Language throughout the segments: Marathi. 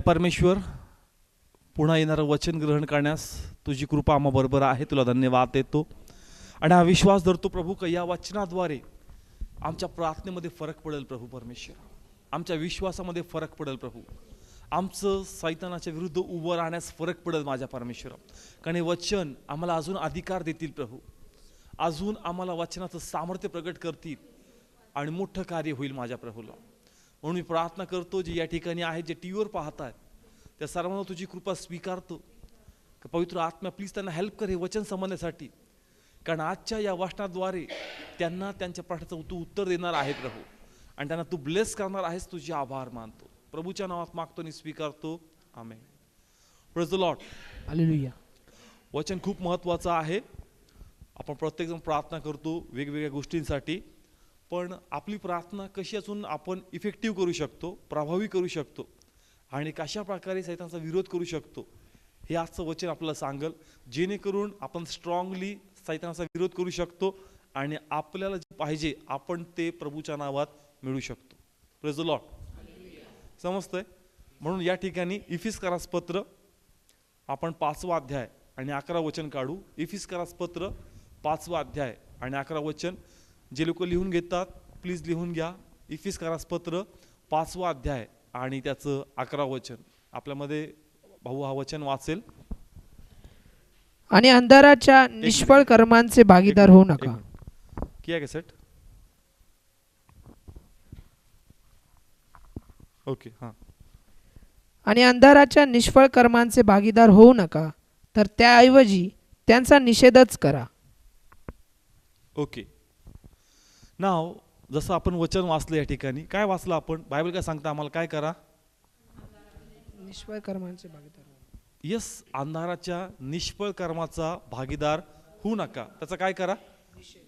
परमेश्वर, पुन्हा येणारं वचन ग्रहण करण्यास तुझी कृपा आम्हाबरोबर आहे. तुला धन्यवाद देतो आणि हा विश्वास धरतो प्रभू का या वचनाद्वारे आमच्या प्रार्थनेमध्ये फरक पडेल प्रभू परमेश्वर, आमच्या विश्वासामध्ये फरक पडेल प्रभू, आमचं सैतानाच्या विरुद्ध उभं राहण्यास फरक पडेल माझ्या परमेश्वर. कारण हे वचन आम्हाला अजून अधिकार देतील प्रभू, अजून आम्हाला वचनाचं सामर्थ्य प्रगट करतील आणि मोठं कार्य होईल माझ्या प्रभूला. म्हणून मी प्रार्थना करतो जे या ठिकाणी आहेत, जे टीव्हीवर पाहतात, त्या सर्वांना तुझी कृपा स्वीकारतो. पवित्र आत्मा प्लीज त्यांना हेल्प कर हे वचन समजण्यासाठी, कारण आजच्या या वचनाद्वारे त्यांना त्यांच्या प्रार्थनेचं तू उत्तर देणार आहे प्रभू आणि त्यांना तू ब्लेस करणार आहेस. तुझे आभार मानतो, प्रभूच्या नावात मागतो आणि स्वीकारतो. Amen. Praise the lord. Hallelujah. वचन खूप महत्त्वाचं आहे. आपण प्रत्येकजण प्रार्थना करतो वेगवेगळ्या गोष्टींसाठी, पण आपली प्रार्थना कशी असून आपण इफेक्टिव्ह करू शकतो, प्रभावी करू शकतो आणि कशा प्रकारे सैतानाचा विरोध करू शकतो हे आजचं वचन आपल्याला सांगेल, जेणेकरून आपण स्ट्रॉंगली सैतानाचा विरोध करू शकतो आणि आपल्याला जे पाहिजे आपण ते प्रभूच्या नावात मिळू शकतो. Praise the Lord. समजतंय? म्हणून या ठिकाणी इफिसकारास पत्र आपण 5वा अध्याय आणि 11 वचन काढू. इफिसकारास पत्र 5वा अध्याय आणि 11 वचन. जे लोक लिहून घेतात प्लीज लिहून घ्या. इफिसकारास पत्र 5वा अध्याय आणि त्याचं 11 वचन. आपल्यामध्ये भाऊ हा वचन वाचेल. आणि अंधाराच्या निष्फळ कर्मांचे भागीदार होऊ नका. किया का सेट? ओके. हां. आणि अंधाराच्या निष्फळ कर्मांचे भागीदार होऊ नका, तर त्याऐवजी त्यांचा निषेधच करा. ओके. नाव जसं आपण वचन वाचलं या ठिकाणी, काय वाचलं आपण? बायबल काय सांगता आम्हाला? काय करा? निष्फळ कर्मांचे भागीदार. यस, अंधाराच्या निष्फळ कर्माचा भागीदार होऊ नका. त्याचा काय करा?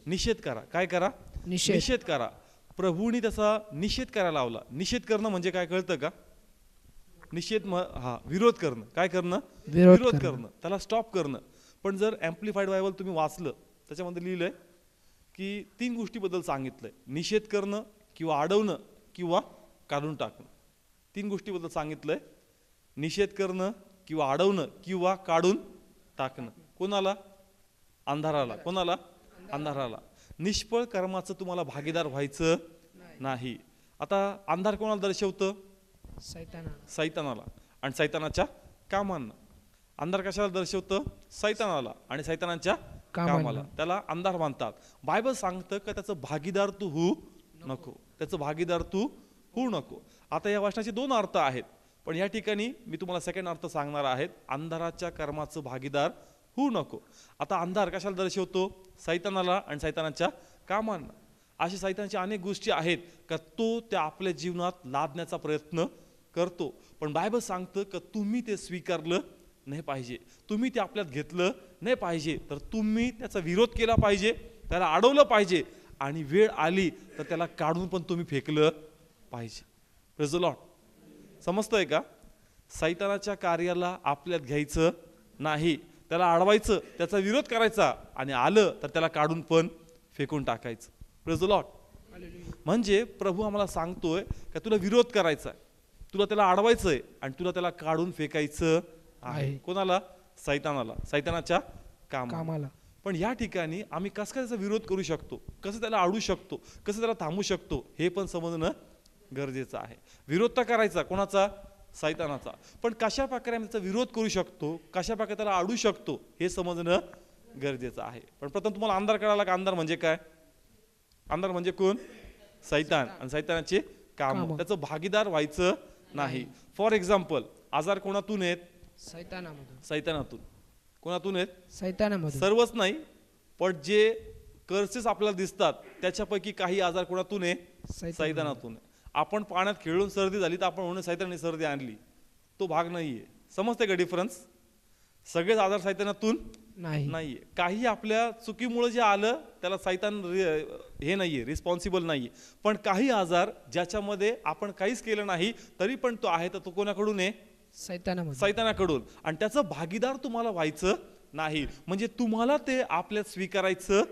निषेध करा. काय करा? निषेध करा. प्रभूंनी त्याचा निषेध करायला लावला. निषेध करणं म्हणजे काय कळतं का? निषेध विरोध करणं. काय करणं? विरोध करणं, त्याला स्टॉप करणं. पण जर ॲम्प्लिफाईड बायबल तुम्ही वाचलं, त्याच्यामध्ये लिहिलंय की 3 गोष्टीबद्दल सांगितलंय. निषेध करणं किंवा अडवणं किंवा काढून टाकणं. 3 गोष्टीबद्दल सांगितलंय. निषेध करणं किंवा अडवणं किंवा काढून टाकणं. कोणाला? अंधाराला. कोणाला? अंधाराला. निष्फळ कर्माचं तुम्हाला भागीदार व्हायचं नाही. आता अंधार कोणाला दर्शवतं? सैतानाला आणि सैतानाच्या कामांना. अंधार कशाला दर्शवतं? सैतानाला आणि सैतानाच्या कामाला. त्याला अंधार मानतात. बायबल सांगतं का त्याचं भागीदार तू होऊ नको. त्याचं भागीदार तू होऊ नको. आता या वचनाचे 2 अर्थ आहेत, पण या ठिकाणी मी तुम्हाला सेकंड अर्थ सांगणार आहेत. अंधाराच्या कर्माचं भागीदार होऊ नको. आता अंधार कशाला दर्शवतो? सैतानाला आणि सैतानाच्या कामांना. अशा सैतानाच्या अनेक गोष्टी आहेत का तो त्या आपल्या जीवनात लादण्याचा प्रयत्न करतो, पण बायबल सांगतं का तुम्ही ते स्वीकारलं नाही पाहिजे, तुम्ही ते आपल्यात घेतलं नाही पाहिजे, तर तुम्ही त्याचा विरोध केला पाहिजे, त्याला अडवलं पाहिजे आणि वेळ आली तर त्याला काढून पण तुम्ही फेकलं पाहिजे. Praise the Lord. समजतंय का? सैतानाच्या कार्याला आपल्यात घ्यायचं नाही, त्याला अडवायचं, त्याचा विरोध करायचा आणि आलं तर त्याला काढून पण फेकून टाकायचं. Praise the Lord. म्हणजे प्रभू आम्हाला सांगतोय का तुला विरोध करायचा आहे, तुला त्याला अडवायचंय आणि तुला त्याला काढून फेकायचं आहे. कोणाला? सैतानाला, सैतानाच्या कामाला. पण या ठिकाणी आम्ही कसं काय त्याचा विरोध करू शकतो, कसं त्याला अडवू शकतो, कसं त्याला थांबवू शकतो हे पण समजणं गरजेचं आहे. विरोध तर करायचा कोणाचा? सैतानाचा. पण कशा प्रकारे आम्ही त्याचा विरोध करू शकतो, कशा प्रकारे त्याला अडवू शकतो हे समजणं गरजेचं आहे. पण प्रथम तुम्हाला अंधार कळाला का? अंधार म्हणजे काय? अंधार म्हणजे कोण? सैतान आणि सैतानाचे काम. त्याचं भागीदार व्हायचं नाही. फॉर एक्झाम्पल, आजार कोणातून आहेत? सैतानातून. कोणातून आहेत? सैतानामधून. सर्वच नाही, पण जे कर्सेस आपल्याला दिसतात त्याच्यापैकी काही आजार कोणातून आहे? सैतानातून. आपण पाण्यात खेळून सर्दी झाली तर आपण म्हणून सैतानाने सर्दी आणली, तो भाग नाहीये. समजते का डिफरन्स? सगळेच आजार सैतानातून नाहीये. काही आपल्या चुकीमुळे जे आलं त्याला सैतान हे नाहीये, रिस्पॉन्सिबल नाहीये. पण काही आजार ज्याच्यामध्ये आपण काहीच केलं नाही तरी पण तो आहे, तर तो कोणाकडून आहे? सैतानाकडून. आणि त्याचं भागीदार तुम्हाला व्हायचं नाही. म्हणजे तुम्हाला ते आपल्यात स्वीकारायचं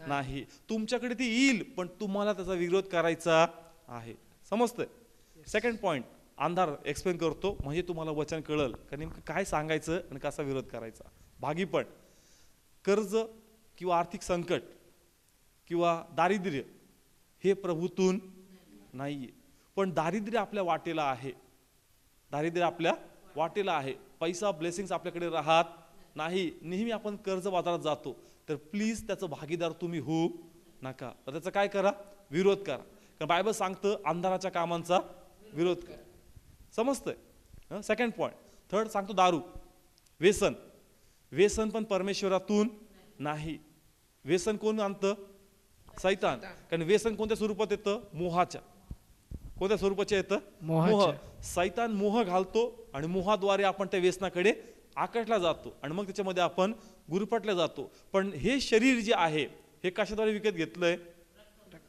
नाही. तुमच्याकडे ते येईल पण तुम्हाला त्याचा विरोध करायचा आहे. समजतंय? सेकंड पॉइंट, अंधार एक्सप्लेन करतो म्हणजे तुम्हाला वचन कळल का नेमकं काय सांगायचं आणि कसा विरोध करायचा. भागीपण, कर्ज किंवा आर्थिक संकट किंवा दारिद्र्य हे प्रभूतून नाहीये, पण दारिद्र्य आपल्या वाटेला आहे. दारिद्र्य आपल्या वाटेला आहे. पैसा ब्लेसिंग्स आपल्याकडे राहत नाही. नेहमी आपण कर्ज बाजारात जातो, तर प्लीज त्याचं भागीदार तुम्ही होऊ नका. तर त्याचं काय करा, विरोध करा. कारण बायबल सांगतं अंधाराच्या कामांचा विरोध करा. समजतंय. Second point. थर्ड सांगतो दारू, व्यसन. व्यसन पण परमेश्वरातून नाही. व्यसन कोण आणतं? सैतान. कारण व्यसन कोणत्या स्वरूपात येतं? मोहाच्या. कोणत्या स्वरूपाचे येतं? मोह. सैतान मोह घालतो आणि मोहाद्वारे आपण त्या व्यसनाकडे आकर्षला जातो आणि मग त्याच्यामध्ये आपण गुरफटल्या जातो. पण हे शरीर जे आहे हे कशाद्वारे विकत घेतलंय?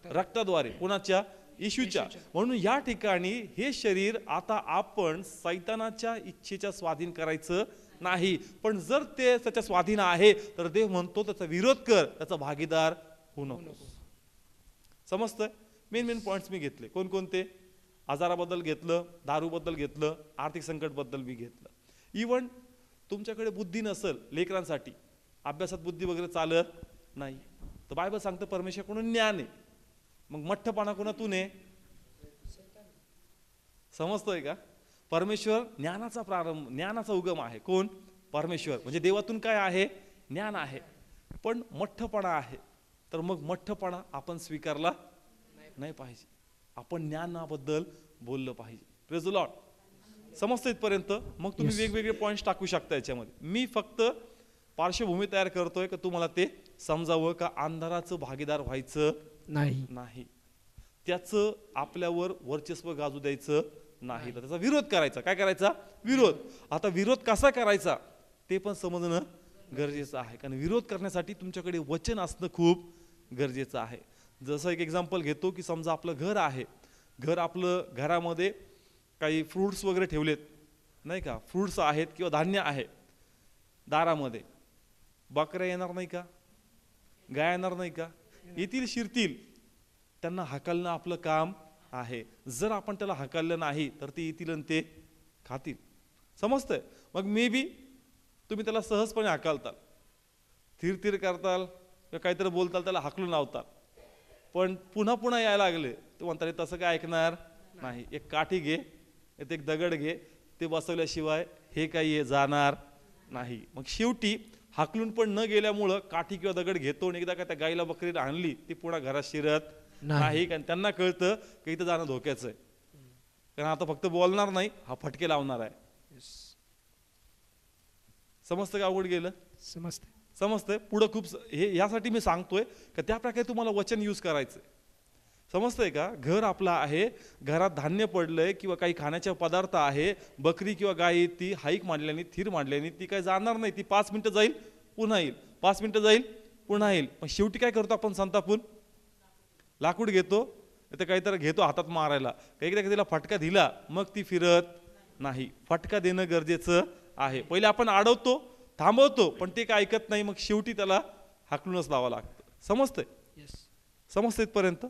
रक्ताद्वारे. कोणाच्या? येशूच्या. म्हणून या ठिकाणी हे शरीर आता आपण सैतानाच्या इच्छेच्या स्वाधीन करायचं नाही, पण जर ते त्याच्या स्वाधीन आहे तर देव म्हणतो त्याचा विरोध कर, त्याचा भागीदार होऊ नको. समजतंय. मेन पॉइंट्स मी घेतले. कोणकोणते? आजाराबद्दल घेतलं, दारूबद्दल घेतलं, आर्थिक संकटबद्दल मी घेतलं. इवन तुमच्याकडे बुद्धी नसेल लेकरांसाठी, अभ्यासात बुद्धी वगैरे चालत नाही, तर बायबल सांगतं परमेश्वराकडून ज्ञान आहे. मग मठ्ठपणा कोणातून आहे? समजतोय का? परमेश्वर ज्ञानाचा प्रारंभ, ज्ञानाचा उगम आहे. कोण? परमेश्वर. म्हणजे देवातून काय आहे? ज्ञान आहे. पण मठ्ठपणा आहे, तर मग मठ्ठपणा आपण स्वीकारला नाही पाहिजे. आपण ज्ञानाबद्दल बोललं पाहिजे. Praise the Lord. समजतं इथपर्यंत? मग तुम्ही वेगवेगळे पॉइंट्स टाकू शकता याच्यामध्ये. मी फक्त पार्श्वभूमी तयार करतोय का तुम्हाला ते समजावं का अंधाराचं भागीदार व्हायचं नाही, त्याचं आपल्यावर वर्चस्व गाजू द्यायचं नाही, तर त्याचा विरोध करायचा. काय करायचा? विरोध. आता विरोध कसा करायचा ते पण समजणं गरजेचं आहे, कारण विरोध करण्यासाठी तुमच्याकडे वचन असणं खूप गरजेचं आहे. जसं एक एक्झाम्पल घेतो की समजा आपलं घर आहे, घर आपलं, घरामध्ये काही फ्रूट्स वगैरे ठेवलेत नाही का, फ्रूट्स आहेत किंवा धान्य आहे दारामध्ये, बकऱ्या येणार नाही का? गाय येणार नाही का? येतील, शिरतील. त्यांना हाकलणं आपलं काम आहे. जर आपण त्याला हाकललं नाही तर ते येतील आणि ते खातील. समजतंय? मग मे बी तुम्ही त्याला सहजपणे हाकलताल, थिरथिर करताल किंवा काहीतरी बोलताल, त्याला हाकलून लावताल, पण पुन्हा पुन्हा यायला लागले ते म्हणतात तसं काय ऐकणार नाही. एक काठी घे, एक दगड घे, ते बसवल्याशिवाय हे काही जाणार नाही. मग शेवटी हाकलून पण न गेल्यामुळं काठी किंवा दगड घेतो आणि एकदा का त्या गाईला बकरीला आणली ती पुन्हा घरात शिरत नाही, कारण त्यांना कळतं की इथं जाणं धोक्याचं आहे. कारण आता फक्त बोलणार नाही, हा फटके लावणार आहे. समजतं का? अवघड गेलं? समजतंय? पुढं खूप हे यासाठी मी सांगतोय का त्या प्रकारे तुम्हाला वचन यूज करायचंय. समजतंय का? घर आपलं आहे, घरात धान्य पडलंय किंवा काही खाण्याचे पदार्थ आहे, बकरी किंवा गाय ती हाईक मांडल्याने, थीर मांडल्याने ती काय जाणार नाही. ती 5 मिनिटं जाईल पुन्हा येईल, 5 मिनिटं जाईल पुन्हा येईल. पण शेवटी काय करतो आपण? संतापून लाकूड घेतो, तर काहीतरी घेतो हातात मारायला, एकदा तिला फटका दिला मग ती फिरत नाही. फटका देणं गरजेचं आहे. पहिले आपण अडवतो, थांबवतो, पण ते काय ऐकत नाही, मग शेवटी त्याला हाकलूनच लावावं लागतं. समजतंय? समजतंय इथपर्यंत?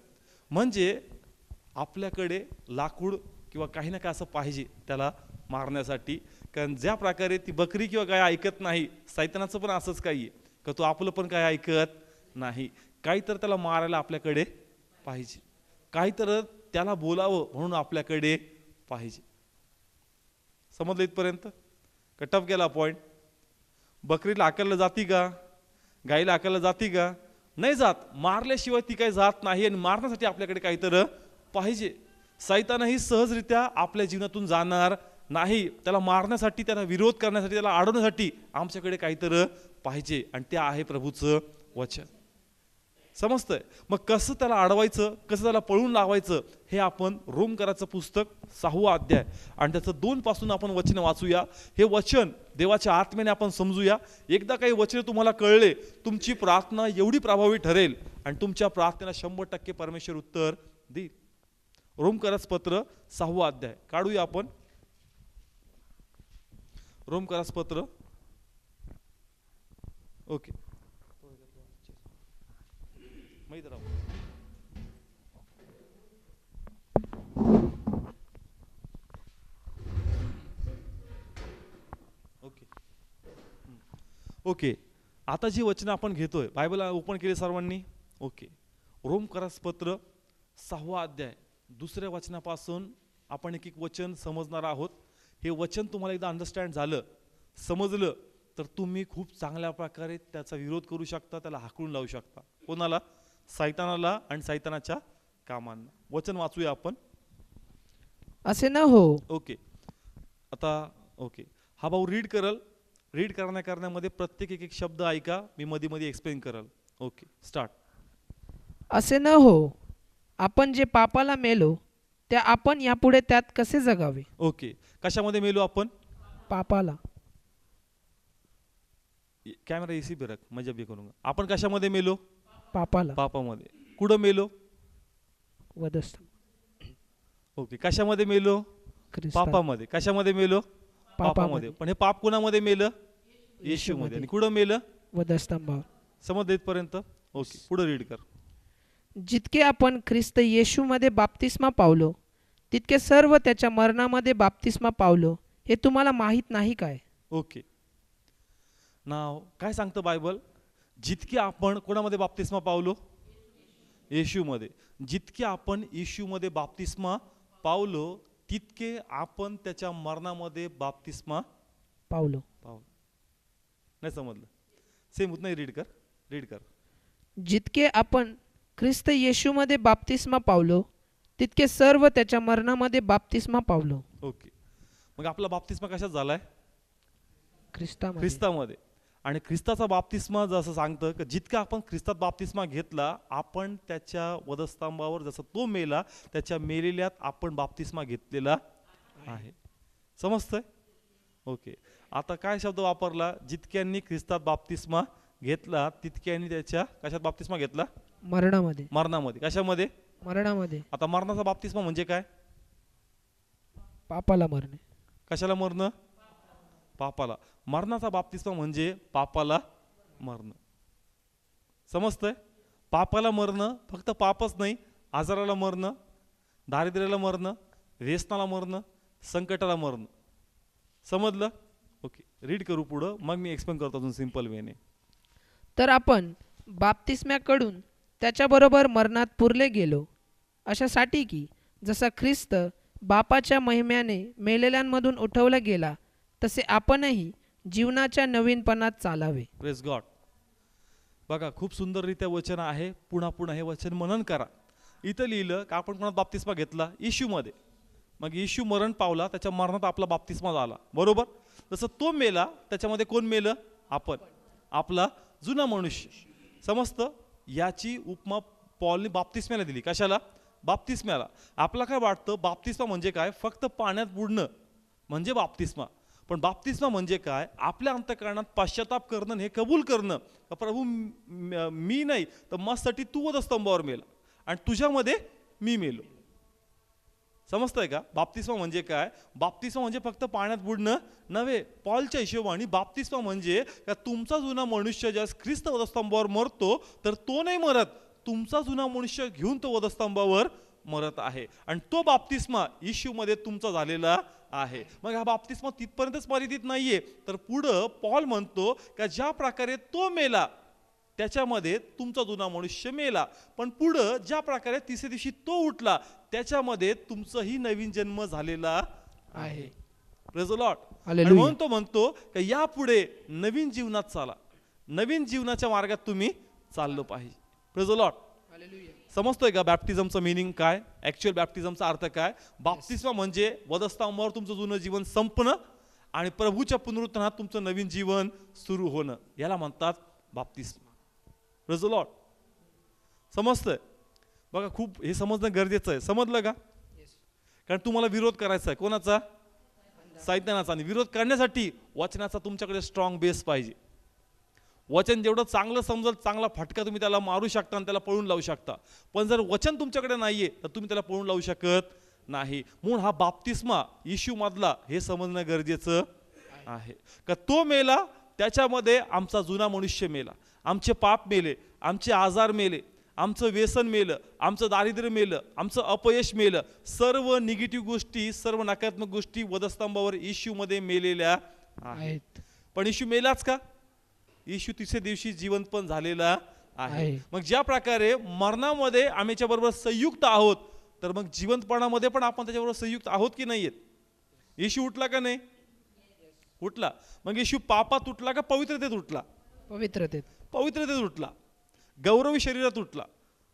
म्हणजे आपल्याकडे लाकूड किंवा काही ना काय असं पाहिजे त्याला मारण्यासाठी. कारण ज्या प्रकारे ती बकरी किंवा गाय ऐकत नाही, सैतानाचं पण असंच काही आहे का तो आपलं पण काय ऐकत नाही. काहीतर त्याला मारायला आपल्याकडे पाहिजे, काहीतर त्याला बोलावं म्हणून आपल्याकडे पाहिजे. समजलं इथपर्यंत? कटअप गेला पॉइंट. बकरीला हाकललं जाती का? गाईला हाकललं जाती का? नाही जात. मारल्याशिवाय ती काही जात नाही आणि मारण्यासाठी आपल्याकडे काहीतरी पाहिजे. सैतानही सहजरित्या आपल्या जीवनातून जाणार नाही. त्याला मारण्यासाठी, त्याला विरोध करण्यासाठी, त्याला अडवण्यासाठी आमच्याकडे काहीतरी पाहिजे आणि ते आहे प्रभूचं वचन. समजतंय? मग कसं त्याला अडवायचं, कसं त्याला पळून लावायचं हे आपण रोमकराचं पुस्तक 6वा अध्याय आणि त्याचं 2 पासून आपण वचन वाचूया. हे वचन देवाच्या आत्म्याने आपण समजूया. एकदा काही वचन तुम्हाला कळले, तुमची प्रार्थना एवढी प्रभावी ठरेल आणि तुमच्या प्रार्थनेला 100% परमेश्वर उत्तर देईल. रोमकराचं पत्र 6वा अध्याय काढूया आपण. रोमकराचं पत्र. ओके, माहित राहू. ओके, आता जी वचनं आपण घेतोय, बायबल ओपन केली सर्वांनी. ओके, रोमकरासपत्र 6वा अध्याय 2ऱ्या वचनापासून आपण एक एक वचन समजणार आहोत. हे वचन तुम्हाला एकदा अंडरस्टँड झालं, समजलं, तर तुम्ही खूप चांगल्या प्रकारे त्याचा विरोध करू शकता, त्याला हाकलून लावू शकता. कोणाला? सैतानाला आणि सैतानाच्या कामांना. वचन वाचूया आपण. असे न हो. ओके, आता ओके, हा भाऊ रीड करल. रीड करण्यामध्ये प्रत्येक एक एक शब्द ऐका, मी मध्ये मध्ये एक्सप्लेन करल. Okay, start. असे न हो, आपण जे पापाला मेलो त्या आपण यापुढे त्यात कसे जगावे. ओके, कशामध्ये मेलो आपण? पापाला. कॅमेरा एसी बिरक मजा बी करूंगा. आपण कशामध्ये मेलो? पापाला. पापामध्ये. कुठं मेलो? वधस्तंभ. ओके, कशामध्ये मेलो? ख्रिस्तात. पापामध्ये. कशामध्ये मेलो? पापामध्ये. पण हे पाप कोणामध्ये मेलं? येशूमध्ये. आणि कुठं मेलं? वधस्तंभावर. समज इथपर्यंत. ओके, पुढे रीड कर. जितके आपण ख्रिस्त येशूमध्ये बाप्तिस्मा पावलो तितके सर्व त्याच्या मरणामध्ये बाप्तिस्मा पावलो, हे तुम्हाला माहीत नाही काय? ओके, नाव काय सांगतं बायबल? जितके आपण कोणामध्ये बाप्तिस्मा पावलो? येशूमध्ये. जितके आपण येशूमध्ये बाप्तिस्मा पावलो तितके आपण त्याच्या मरणामध्ये बाप्तिस्मा पावलो. नाही समजलं? सेम होत नाही. रीड कर, रीड कर. जितके आपण ख्रिस्त येशूमध्ये बाप्तिस्मा पावलो तितके सर्व त्याच्या मरणामध्ये बाप्तिस्मा पावलो. ओके, मग आपला बाप्तिस्मा कशात झालाय? ख्रिस्तामध्ये. ख्रिस्तामध्ये. आणि ख्रिस्ताचा बाप्तिस्मा जसं सांगतं की जितका आपण ख्रिस्तात बाप्तिस्मा घेतला, आपण त्याच्या वधस्तंभावर जसं तो मेला, त्याच्या मेलेल्यात आपण बाप्तिस्मा घेतलेला आहे. समजतंय? ओके, आता काय शब्द वापरला? जितक्यांनी ख्रिस्तात बाप्तिस्मा घेतला तितक्यांनी त्याच्या कशात बाप्तिस्मा घेतला? मरणामध्ये. मरणामध्ये. कशामध्ये? मरणामध्ये. आता मरणाचा बाप्तिस्मा म्हणजे काय? पापाला मरणे. कशाला मरणं? पापाला. मरणाचा बाप्तिस्मा म्हणजे पापाला मरणं. समजतंय? पापाला मरणं, फक्त पापच नाही, आजाराला मरणं, दारिद्र्याला मरणं, व्यसनाला मरणं, संकटाला मरणं. समजलं? ओके, रीड करू पुढं, मग मी एक्सप्लेन करतो अजून सिंपल वेने. तर आपण बाप्तिस्म्याकडून त्याच्याबरोबर मरणात पुरले गेलो, अशासाठी की जसा ख्रिस्त बापाच्या महिम्याने मेलेल्यांमधून उठवला गेला तसे आपणही जीवनाच्या नवीनपणात चालावे. Praise God. बघा, खूप सुंदररित्या वचन आहे. पुन्हा पुन्हा हे वचन मनन करा. इथं लिहिलं का आपण कोणात बाप्तिस्मा घेतला? येशूमध्ये. मग येशू मरण पावला, त्याच्या मरणात आपला बाप्तिस्मा झाला, बरोबर? जसं तो मेला, त्याच्यामध्ये कोण मेलं? आपण, आपला जुना मनुष्य. समजतं? याची उपमा पॉलने बाप्तिस्म्याला दिली. कशाला? बाप्तिस्म्याला. आपला काय वाटतं बाप्तिस्मा म्हणजे काय? फक्त पाण्यात बुडणं म्हणजे बाप्तिस्मा. पण बाप्तिस्मा म्हणजे काय? आपल्या अंतःकरणात पश्चाताप करणं, हे कबूल करणं, प्रभू मी नाही तर माझ्यासाठी तू वधस्तंभावर मेला आणि तुझ्यामध्ये मी मेलो. समजतंय का? बाप्तिस्मा म्हणजे काय? बाप्तिस्मा म्हणजे फक्त पाण्यात बुडणं नव्हे. पॉलच्या हिशोबाने बाप्तिस्मा म्हणजे का तुमचा जुना मनुष्य ज्या ख्रिस्त वधस्तंभावर मरतो, तर तो नाही मरत, तुमचा जुना मनुष्य घेऊन तो वधस्तंभावर मरत आहे. आणि तो बाप्तिस्मा येशूमध्ये तुमचा झालेला आहे. मग हा बाप्तिस्मा तिथपर्यंतच मर्यादित नाहीये, तर पुढं पॉल म्हणतो का ज्या प्रकारे तो मेला त्याच्यामध्ये तुमचा जुना मनुष्य मेला, पण पुढं ज्या प्रकारे तिसऱ्या दिवशी तो उठला त्याच्यामध्ये तुमचाही नवीन जन्म झालेला आहे. Praise the Lord. आणि म्हणून तो म्हणतो की यापुढे नवीन जीवनात चाला, नवीन जीवनाच्या मार्गात तुम्ही चाललो पाहिजे. Praise the Lord. समजतोय का बॅप्टिझमचं मीनिंग काय? ऍक्च्युअल बॅप्टिझमचा अर्थ काय? बाप्तिस्मा म्हणजे वधस्तंभावर तुमचं जुनं जीवन संपणं आणि प्रभूच्या पुनरुत्थानात तुमचं नवीन जीवन सुरू होणं, याला म्हणतात बाप्तिस्मा. Praise the Lord. समजतंय? बघा, खूप हे समजणं गरजेचं आहे. समजलं का? कारण तुम्हाला विरोध करायचा आहे. कोणाचा? सैतानाचा. आणि विरोध करण्यासाठी वचनाचा तुमच्याकडे स्ट्रॉंग बेस पाहिजे. वचन जेवढं चांगलं समजल, चांगला फटका तुम्ही त्याला मारू शकता आणि त्याला पळून लावू शकता. पण जर वचन तुमच्याकडे नाहीये तर तुम्ही त्याला पळून लावू शकत नाही. म्हणून हा बाप्तिस्मा येशू मधला हे समजणं गरजेचं आहे. का तो मेला, त्याच्यामध्ये आमचा जुना मनुष्य मेला, आमचे पाप मेले, आमचे आजार मेले, आमचं व्यसन मेलं, आमचं दारिद्र्य मेलं, आमचं अपयश मेलं. सर्व निगेटिव्ह गोष्टी, सर्व नकारात्मक गोष्टी वधस्तंभावर येशूमध्ये मेलेल्या आहेत. पण येशू मेलाच का? येशू तिसऱ्या दिवशी जिवंत पण झालेला आहे. आहे. मग ज्या प्रकारे मरणामध्ये आम्ही त्याच्याबरोबर संयुक्त आहोत, तर मग जिवंतपणामध्ये पण आपण त्याच्याबरोबर संयुक्त आहोत की नाहीयेत? येशू उठला का नाही? उठला. मग येशू पापात उठला का पवित्रतेत उठला? पवित्रतेत. पवित्रतेत उठला, गौरवी शरीरात उठला,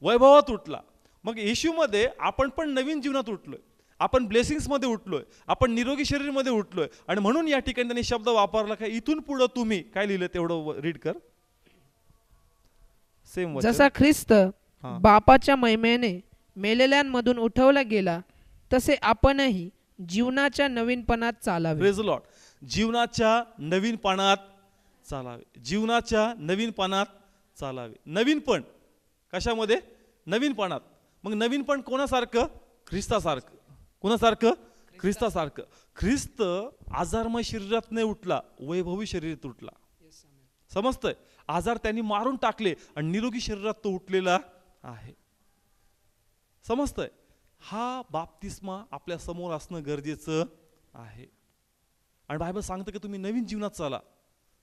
वैभवात उठला. मग येशूमध्ये आपण पण नवीन जीवनात उठलोय, आपण ब्लेसिंग्समध्ये उठलोय, आपण निरोगी शरीरमध्ये उठलोय. आणि म्हणून या ठिकाणी त्यांनी शब्द वापरला का इथून पुढे तुम्ही काय लिहिलं तेवढं रीड कर. सेम जसा ख्रिस्त बापाच्या महिमेने मेलेल्यांमधून उठवला गेला, तसे आपणही जीवनाच्या नवीनपणात चालावे. Praise the Lord. जीवनाच्या नवीनपणात चालावे, जीवनाच्या नवीनपणात चालावे. नवीनपण कशामध्ये? नवीनपणात. मग नवीनपण कोणासारखं? ख्रिस्तासारखं. कोणासारखं? ख्रिस्तासारखं. ख्रिस्त आजारमय शरीरात नाही उठला, वैभवी शरीरात उठला. समजतंय? आजार त्यांनी मारून टाकले आणि निरोगी शरीरात तो उठलेला आहे. समजतंय? हा बाप्तिस्मा आपल्या समोर असणं गरजेचं आहे. आणि बायबल सांगतं की तुम्ही नवीन जीवनात चाला,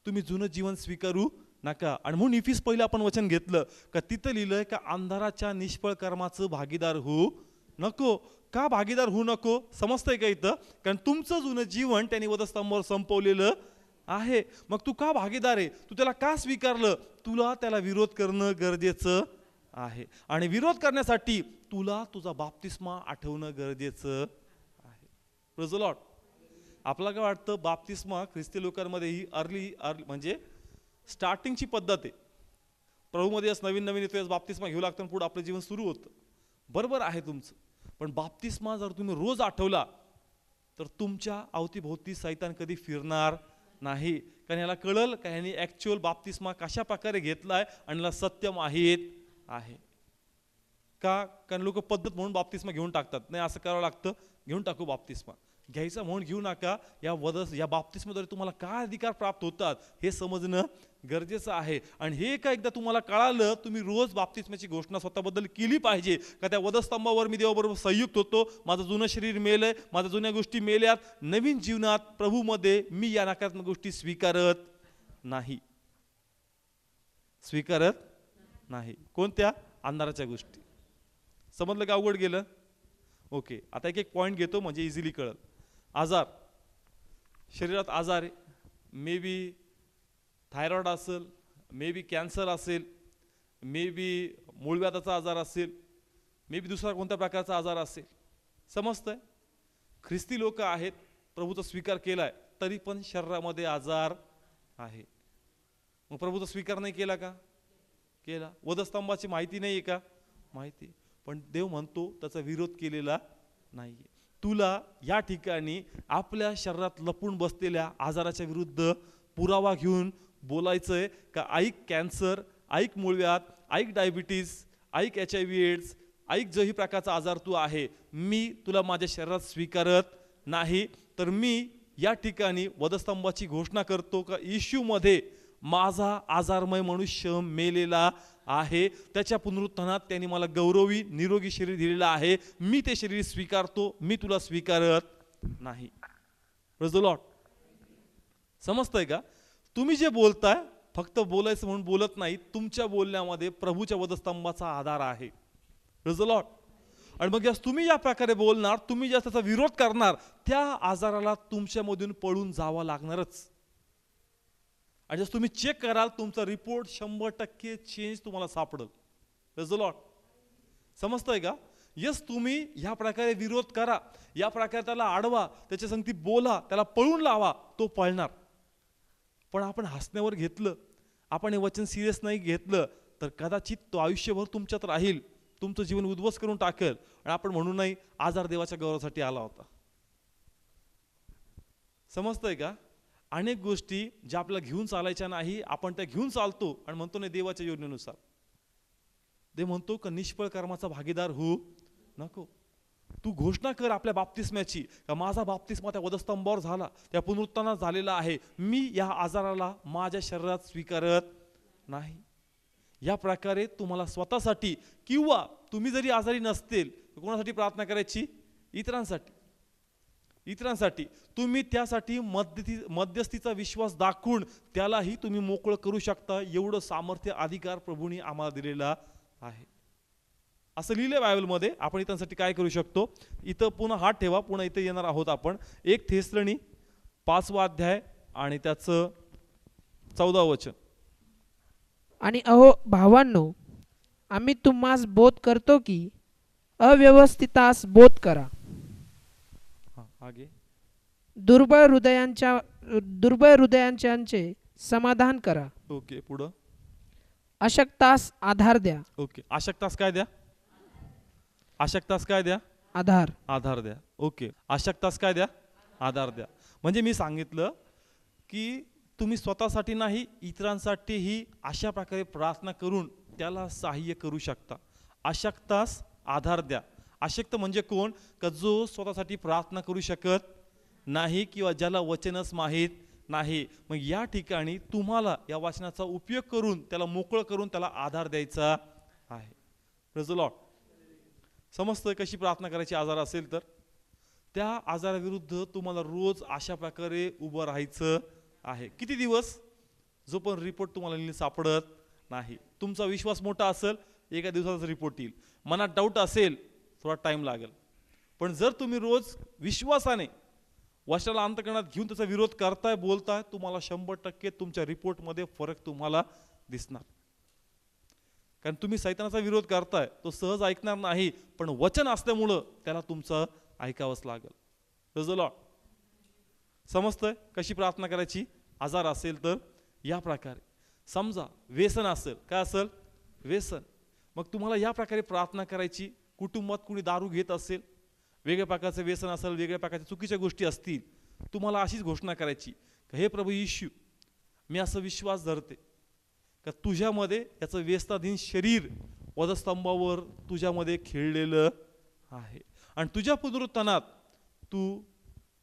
तुम्ही जुनं जीवन स्वीकारू नका. आणि म्हणून इफिस पहिलं आपण वचन घेतलं का तिथं लिहिलंय का अंधाराच्या निष्फळ कर्माचं भागीदार होऊ नको. का भागीदार होऊ नको? समजतंय का इथं? कारण तुमचं जुनं जीवन त्यांनी वधस्तंभावर संपवलेलं आहे. मग तू का भागीदार आहे? तू त्याला का स्वीकारलं? तुला त्याला विरोध करणं गरजेचं आहे. आणि विरोध करण्यासाठी तुला तुझा बाप्तिस्मा आठवणं गरजेचं आहे. Praise the Lord. आपल्याला काय वाटतं बाप्तिस्मा ख्रिस्ती लोकांमध्ये ही अर्ली म्हणजे स्टार्टिंगची पद्धत आहे. प्रभूमध्ये नवीन नवीन येतो बाप्तिस्मा घेऊ लागतं, पुढे आपलं जीवन सुरू होतं. बरोबर आहे तुमचं. पण बाप्तिस्मा जर तुम्ही रोज आठवला तर तुमच्या अवतीभोवती सैतान कधी फिरणार नाही. कारण याला कळल का यांनी ॲक्च्युअल बाप्तिस्मा कशा प्रकारे घेतलाय आणि याला सत्य माहीत आहे का. कारण लोक पद्धत म्हणून बाप्तिस्मा घेऊन टाकतात. नाही, असं करावं लागतं, घेऊन टाकू बाप्तिस्मा. घ्यायचा म्हणून घेऊ नका. या बाप्तिस्माद्वारे तुम्हाला काय अधिकार प्राप्त होतात हे समजणं गरजेचं आहे. आणि हे का एकदा तुम्हाला कळालं, तुम्ही रोज बाप्तिस्माची घोषणा स्वतःबद्दल केली पाहिजे का त्या वधस्तंभावर मी देवाबरोबर संयुक्त होतो, माझं जुनं शरीर मेलंय, माझ्या जुन्या गोष्टी मेल्यात, नवीन जीवनात प्रभूमध्ये मी या नकारात्मक गोष्टी स्वीकारत नाही. स्वीकारत नाही. कोणत्या? अंधाराच्या गोष्टी. समजलं का? अवघड गेलं? ओके. आता एक एक पॉईंट घेतो म्हणजे इझिली कळल. आजार, शरीरात आजार आहे. मे बी थायरॉइड असेल, मे बी कॅन्सर असेल, मे बी मूळव्याधाचा आजार असेल, मे बी दुसरा कोणत्या प्रकारचा आजार असेल. समजतंय? ख्रिस्ती लोक आहेत, प्रभूचा स्वीकार केलाय, तरी पण शरीरामध्ये आजार आहे. मग प्रभूचा स्वीकार नाही केला का? केला. वधस्तंभाची माहिती नाही आहे का? माहिती. पण देव म्हणतो त्याचा विरोध केलेला नाहीये. तुला या ठिकाणी आपल्या शरीरात लपून बसलेल्या आजाराच्या विरुद्ध पुरावा घेऊन बोलायचंय का ऐक कॅन्सर, ऐक मूळव्याध, ऐक डायबिटीज, ऐक HIV एड्स, ऐक जो ही प्रकारचा आजार तू आहे, मी तुला माझ्या शरीरात स्वीकारत नाही. तर मी या ठिकाणी वधस्तंभाची घोषणा करतो का येशूमध्ये माझा आजारमय मनुष्य मेलेला आहे. त्याच्या पुनरुत्थानात त्यांनी मला गौरवी निरोगी शरीर दिलेलं आहे. मी ते शरीर स्वीकारतो, मी तुला स्वीकारत नाही. Praise the Lord. समजतंय का? तुम्ही जे बोलताय फक्त बोलायचं म्हणून बोलत नाही, तुमच्या बोलण्यामध्ये प्रभूच्या वधस्तंभाचा आधार आहे. Praise the Lord. आणि मग तुम्ही या प्रकारे बोलणार, तुम्ही ज्या त्याचा विरोध करणार, त्या आजाराला तुमच्यामधून पळून जावं लागणारच. आणि जर तुम्ही चेक कराल तुमचा रिपोर्ट 100% चेंज तुम्हाला सापडेल. Praise the Lord. समजतंय का? यस, तुम्ही या प्रकारे विरोध करा, या प्रकारे त्याला अडवा, त्याच्या संगती बोला, त्याला पळून लावा, तो पळणार. पण आपण हसण्यावर घेतलं, आपण हे वचन सिरियस नाही घेतलं, तर कदाचित तो आयुष्यभर तुमच्यात राहील, तुमचं जीवन उद्ध्वस्त करून टाकेल. आणि आपण म्हणू नाही आजार देवाच्या गौरवासाठी आला होता. समजतंय का? अनेक गोष्टी ज्या आपल्याला घेऊन चालायच्या नाही, आपण त्या घेऊन चालतो आणि म्हणतो नाही देवाच्या योजनेनुसार. ते म्हणतो का निष्फळ कर्माचा भागीदार होऊ नको. तू घोषणा कर आपल्या बाप्तिस्म्याची का माझा बाप्तिस्मा त्या वधस्तंभावर झाला, त्या पुनरुत्थानात झालेला आहे, मी या आजाराला माझ्या शरीरात स्वीकारत नाही. या प्रकारे तुम्हाला स्वतःसाठी किंवा तुम्ही जरी आजारी नसतील तर कोणासाठी प्रार्थना करायची? इतरांसाठी. इतरांसाठी तुम्ही त्यासाठी मध्यस्थीचा विश्वास दाखवून त्यालाही तुम्ही मोकळं करू शकता. एवढं सामर्थ्य अधिकार प्रभूंनी आम्हाला दिलेला आहे. असं लिहिलंय बायबलमध्ये. आपण इतरांसाठी काय करू शकतो. इथं पुन्हा हात ठेवा, पुन्हा इथं येणार आहोत आपण. 1 थेसलनी 5वा अध्याय आणि त्याचं 14 वचन. आणि अहो भावांनो, आम्ही तुम्हास बोध करतो की अव्यवस्थितास बोध करा, आगे दुर्बळ हृदयांचे समाधान करा, ओके पुढं अशक्तास आधार द्या. ओके अशक्तास काय द्या. अशक्तास काय द्या. आधार द्या. ओके अशक्तास काय द्या. आधार द्या. म्हणजे मी सांगितलं की तुम्ही स्वतःसाठी नाही इतरांसाठीही अशा प्रकारे प्रार्थना करून त्याला सहाय्य करू शकता. अशक्तास आधार द्या. अशक्त म्हणजे कोण. का जो स्वतःसाठी प्रार्थना करू शकत नाही किंवा ज्याला वचनच माहीत नाही. मग या ठिकाणी तुम्हाला या वचनाचा उपयोग करून त्याला मोकळं करून त्याला आधार द्यायचा आहे. Praise the Lord. समजतं कशी प्रार्थना करायची आजार असेल तर. त्या आजाराविरुद्ध तुम्हाला रोज अशा प्रकारे उभं राहायचं आहे. किती दिवस. जो पण रिपोर्ट तुम्हाला सापडत नाही. तुमचा विश्वास मोठा असेल एका दिवसाचा रिपोर्ट येईल. मनात डाऊट असेल थोडा टाइम लागेल. पण जर तुम्ही रोज विश्वासाने वचनाला अंतःकरणात घेऊन त्याचा विरोध करताय बोलताय, तुम्हाला 100% तुमच्या रिपोर्टमध्ये फरक तुम्हाला दिसणार. कारण तुम्ही सैतानाचा विरोध करताय, तो सहज ऐकणार नाही, पण वचन असल्यामुळं त्याला तुमचं ऐकावंच लागेल. Praise the Lord. समजतंय कशी प्रार्थना करायची. आजार असेल तर या प्रकारे. समजा व्यसन असेल. काय असेल. व्यसन. मग तुम्हाला या प्रकारे प्रार्थना करायची. कुटुंबात कुणी दारू घेत असेल, वेगळ्या प्रकारचं व्यसन असेल, वेगळ्या प्रकारच्या चुकीच्या गोष्टी असतील, तुम्हाला अशीच घोषणा करायची हे प्रभू येशू, मी असं विश्वास धरते का तुझ्यामध्ये याचं व्यसनाधीन शरीर वधस्तंभावर तुझ्यामध्ये खेळलेलं आहे आणि तुझ्या पुनरुत्थानात तू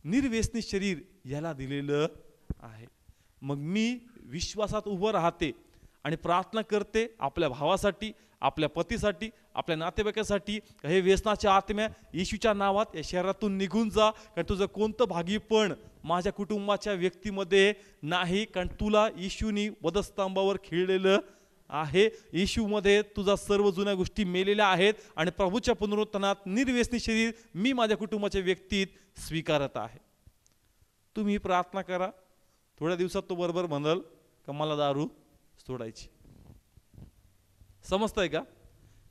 निर्व्यसनी शरीर याला दिलेलं आहे. मग मी विश्वासात उभं राहते आणि प्रार्थना करते आपल्या भावासाठी, आपल्या पतीसाठी, आपल्या नातेवाईकासाठी. हे व्यसनाच्या आत्म्या येशूच्या नावात या शहरातून निघून जा. कारण तुझं कोणतं भागीपण माझ्या कुटुंबाच्या व्यक्तीमध्ये नाही. कारण तुला येशूनी वधस्तंभावर खेळलेलं आहे. येशूमध्ये तुझा सर्व जुन्या गोष्टी मेलेल्या आहेत आणि प्रभूच्या पुनरुत्थानात निर्व्यसनी शरीर मी माझ्या कुटुंबाच्या व्यक्तीत स्वीकारत आहे. तुम्ही प्रार्थना करा. थोड्या दिवसात तो बरोबर म्हणाल का मला दारू सोडायची. समजतंय का.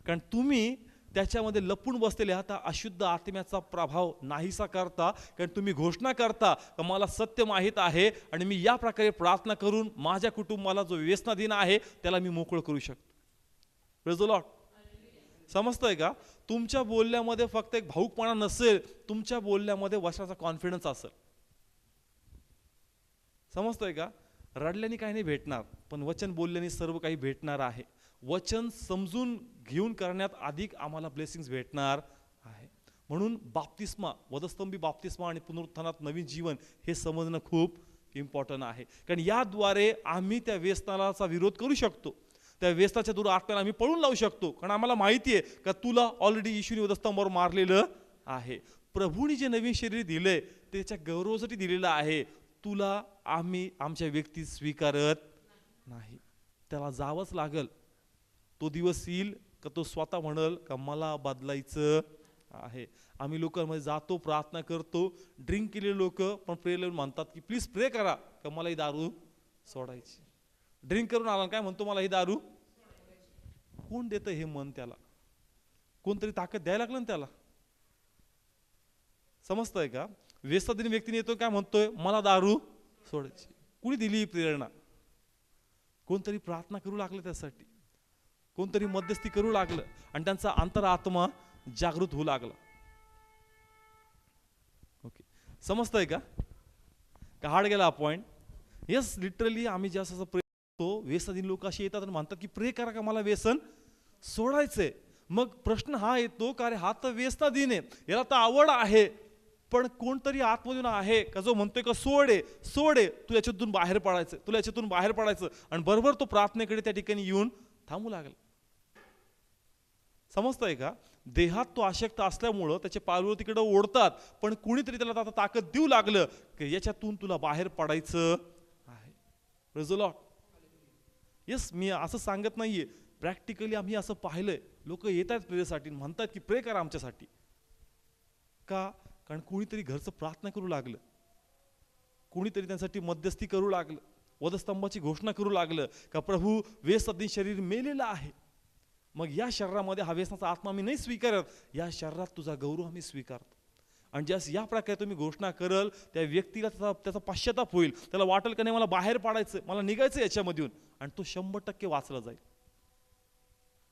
कारण तुम्ही त्याच्यामध्ये लपून बसलेले आहात. अशुद्ध आत्म्याचा प्रभाव नाहीसा करता. कारण तुम्ही घोषणा करता का मला सत्य माहीत आहे आणि मी या प्रकारे प्रार्थना करून माझ्या कुटुंबाला जो व्यसनाधीन आहे त्याला मी मोकळं करू शकतो. Praise the Lord. समजतंय का. तुमच्या बोलण्यामध्ये फक्त एक भाऊकपणा नसेल, तुमच्या बोलण्यामध्ये वचनाचा कॉन्फिडन्स असेल. समजतंय का. रडल्याने काही नाही भेटणार, पण वचन बोलल्याने सर्व काही भेटणार आहे. वचन समजून घेऊन करण्यात अधिक आम्हाला ब्लेसिंग्स भेटणार आहे. म्हणून बाप्तिस्मा, वधस्तंभी बाप्तिस्मा आणि पुनरुत्थानात नवीन जीवन हे समजणं खूप इम्पॉर्टंट आहे. कारण याद्वारे आम्ही त्या व्यसनाचा विरोध करू शकतो. त्या व्यसनाच्या दूर आत्म्याला आम्ही पळून लावू शकतो. कारण आम्हाला माहिती आहे का तुला ऑलरेडी येशूने वधस्तंभावर मारलेलं आहे. प्रभूने जे नवीन शरीर दिलंय त्याच्या गौरवासाठी दिलेलं आहे. तुला आम्ही आमच्या व्यक्तीत स्वीकारत नाही. त्याला जावंच लागल. तो दिवस येईल का तो स्वतः म्हणल का मला बदलायचं आहे. आम्ही लोकांमध्ये जातो, प्रार्थना करतो. ड्रिंक केलेले लोक पण प्रेयर म्हणतात की प्लीज प्रे करा का मला ही दारू सोडायची. ड्रिंक करून आला काय म्हणतो मला ही दारू. कोण देतं हे मन त्याला. कोणतरी ताकद द्यायला लागलं ना त्याला. समजतंय का. व्यसनाधीन व्यक्तीने येतो काय म्हणतोय मला दारू सोडायची. कुणी दिली प्रेरणा. कोणतरी प्रार्थना करू लागलं त्यासाठी, कोणतरी मध्यस्थी करू लागलं आणि त्यांचा अंतरात्मा जागृत होऊ लागला. ओके. समजतंय का. हार्ड गेला पॉइंट. येस लिटरली आम्ही जास्त असं प्रे करतो. व्यसनाधीन लोक असे येतात आणि म्हणतात की प्रे करा का मला व्यसन सोडायचंय. मग प्रश्न हा येतो का अरे हा तर व्यसनाधीन आहे, याला तर आवड आहे, पण कोणतरी आतमधून आहे का जो म्हणतोय का सोडे सोडे, तू याच्यातून बाहेर पडायचं, तुला याच्यातून बाहेर पडायचं. आणि बरोबर तो प्रार्थनेकडे त्या ठिकाणी येऊन थांबू लागला. समजतंय का. देहात तो अशक्त असल्यामुळं त्याचे पावलं तिकडे ओढतात, पण कुणीतरी त्याला आता ताकद देऊ लागलं की याच्यातून तुला बाहेर पडायचं आहे. Praise the Lord. येस, मी असं सांगत नाहीये, प्रॅक्टिकली आम्ही असं पाहिलंय. लोक येत आहेत प्रेयरसाठी, म्हणतात की प्रे करा आमच्यासाठी. का? कारण कुणीतरी घरचं प्रार्थना करू लागलं, कुणीतरी त्यांच्यासाठी मध्यस्थी करू लागलं, वधस्तंभाची घोषणा करू लागलं का प्रभू व्यसनाधीन शरीर मेलेलं आहे. मग या शरीरामध्ये हा व्यसनाचा आत्मा आम्ही नाही स्वीकारत, या शरीरात तुझा गौरव आम्ही स्वीकारतो. आणि ज्यास या प्रकारे तुम्ही घोषणा करल त्या व्यक्तीला त्याचा पश्चाताप होईल, त्याला वाटेल का नाही मला बाहेर पाडायचं, मला निघायचं याच्यामधून, आणि तो 100% वाचला जाईल.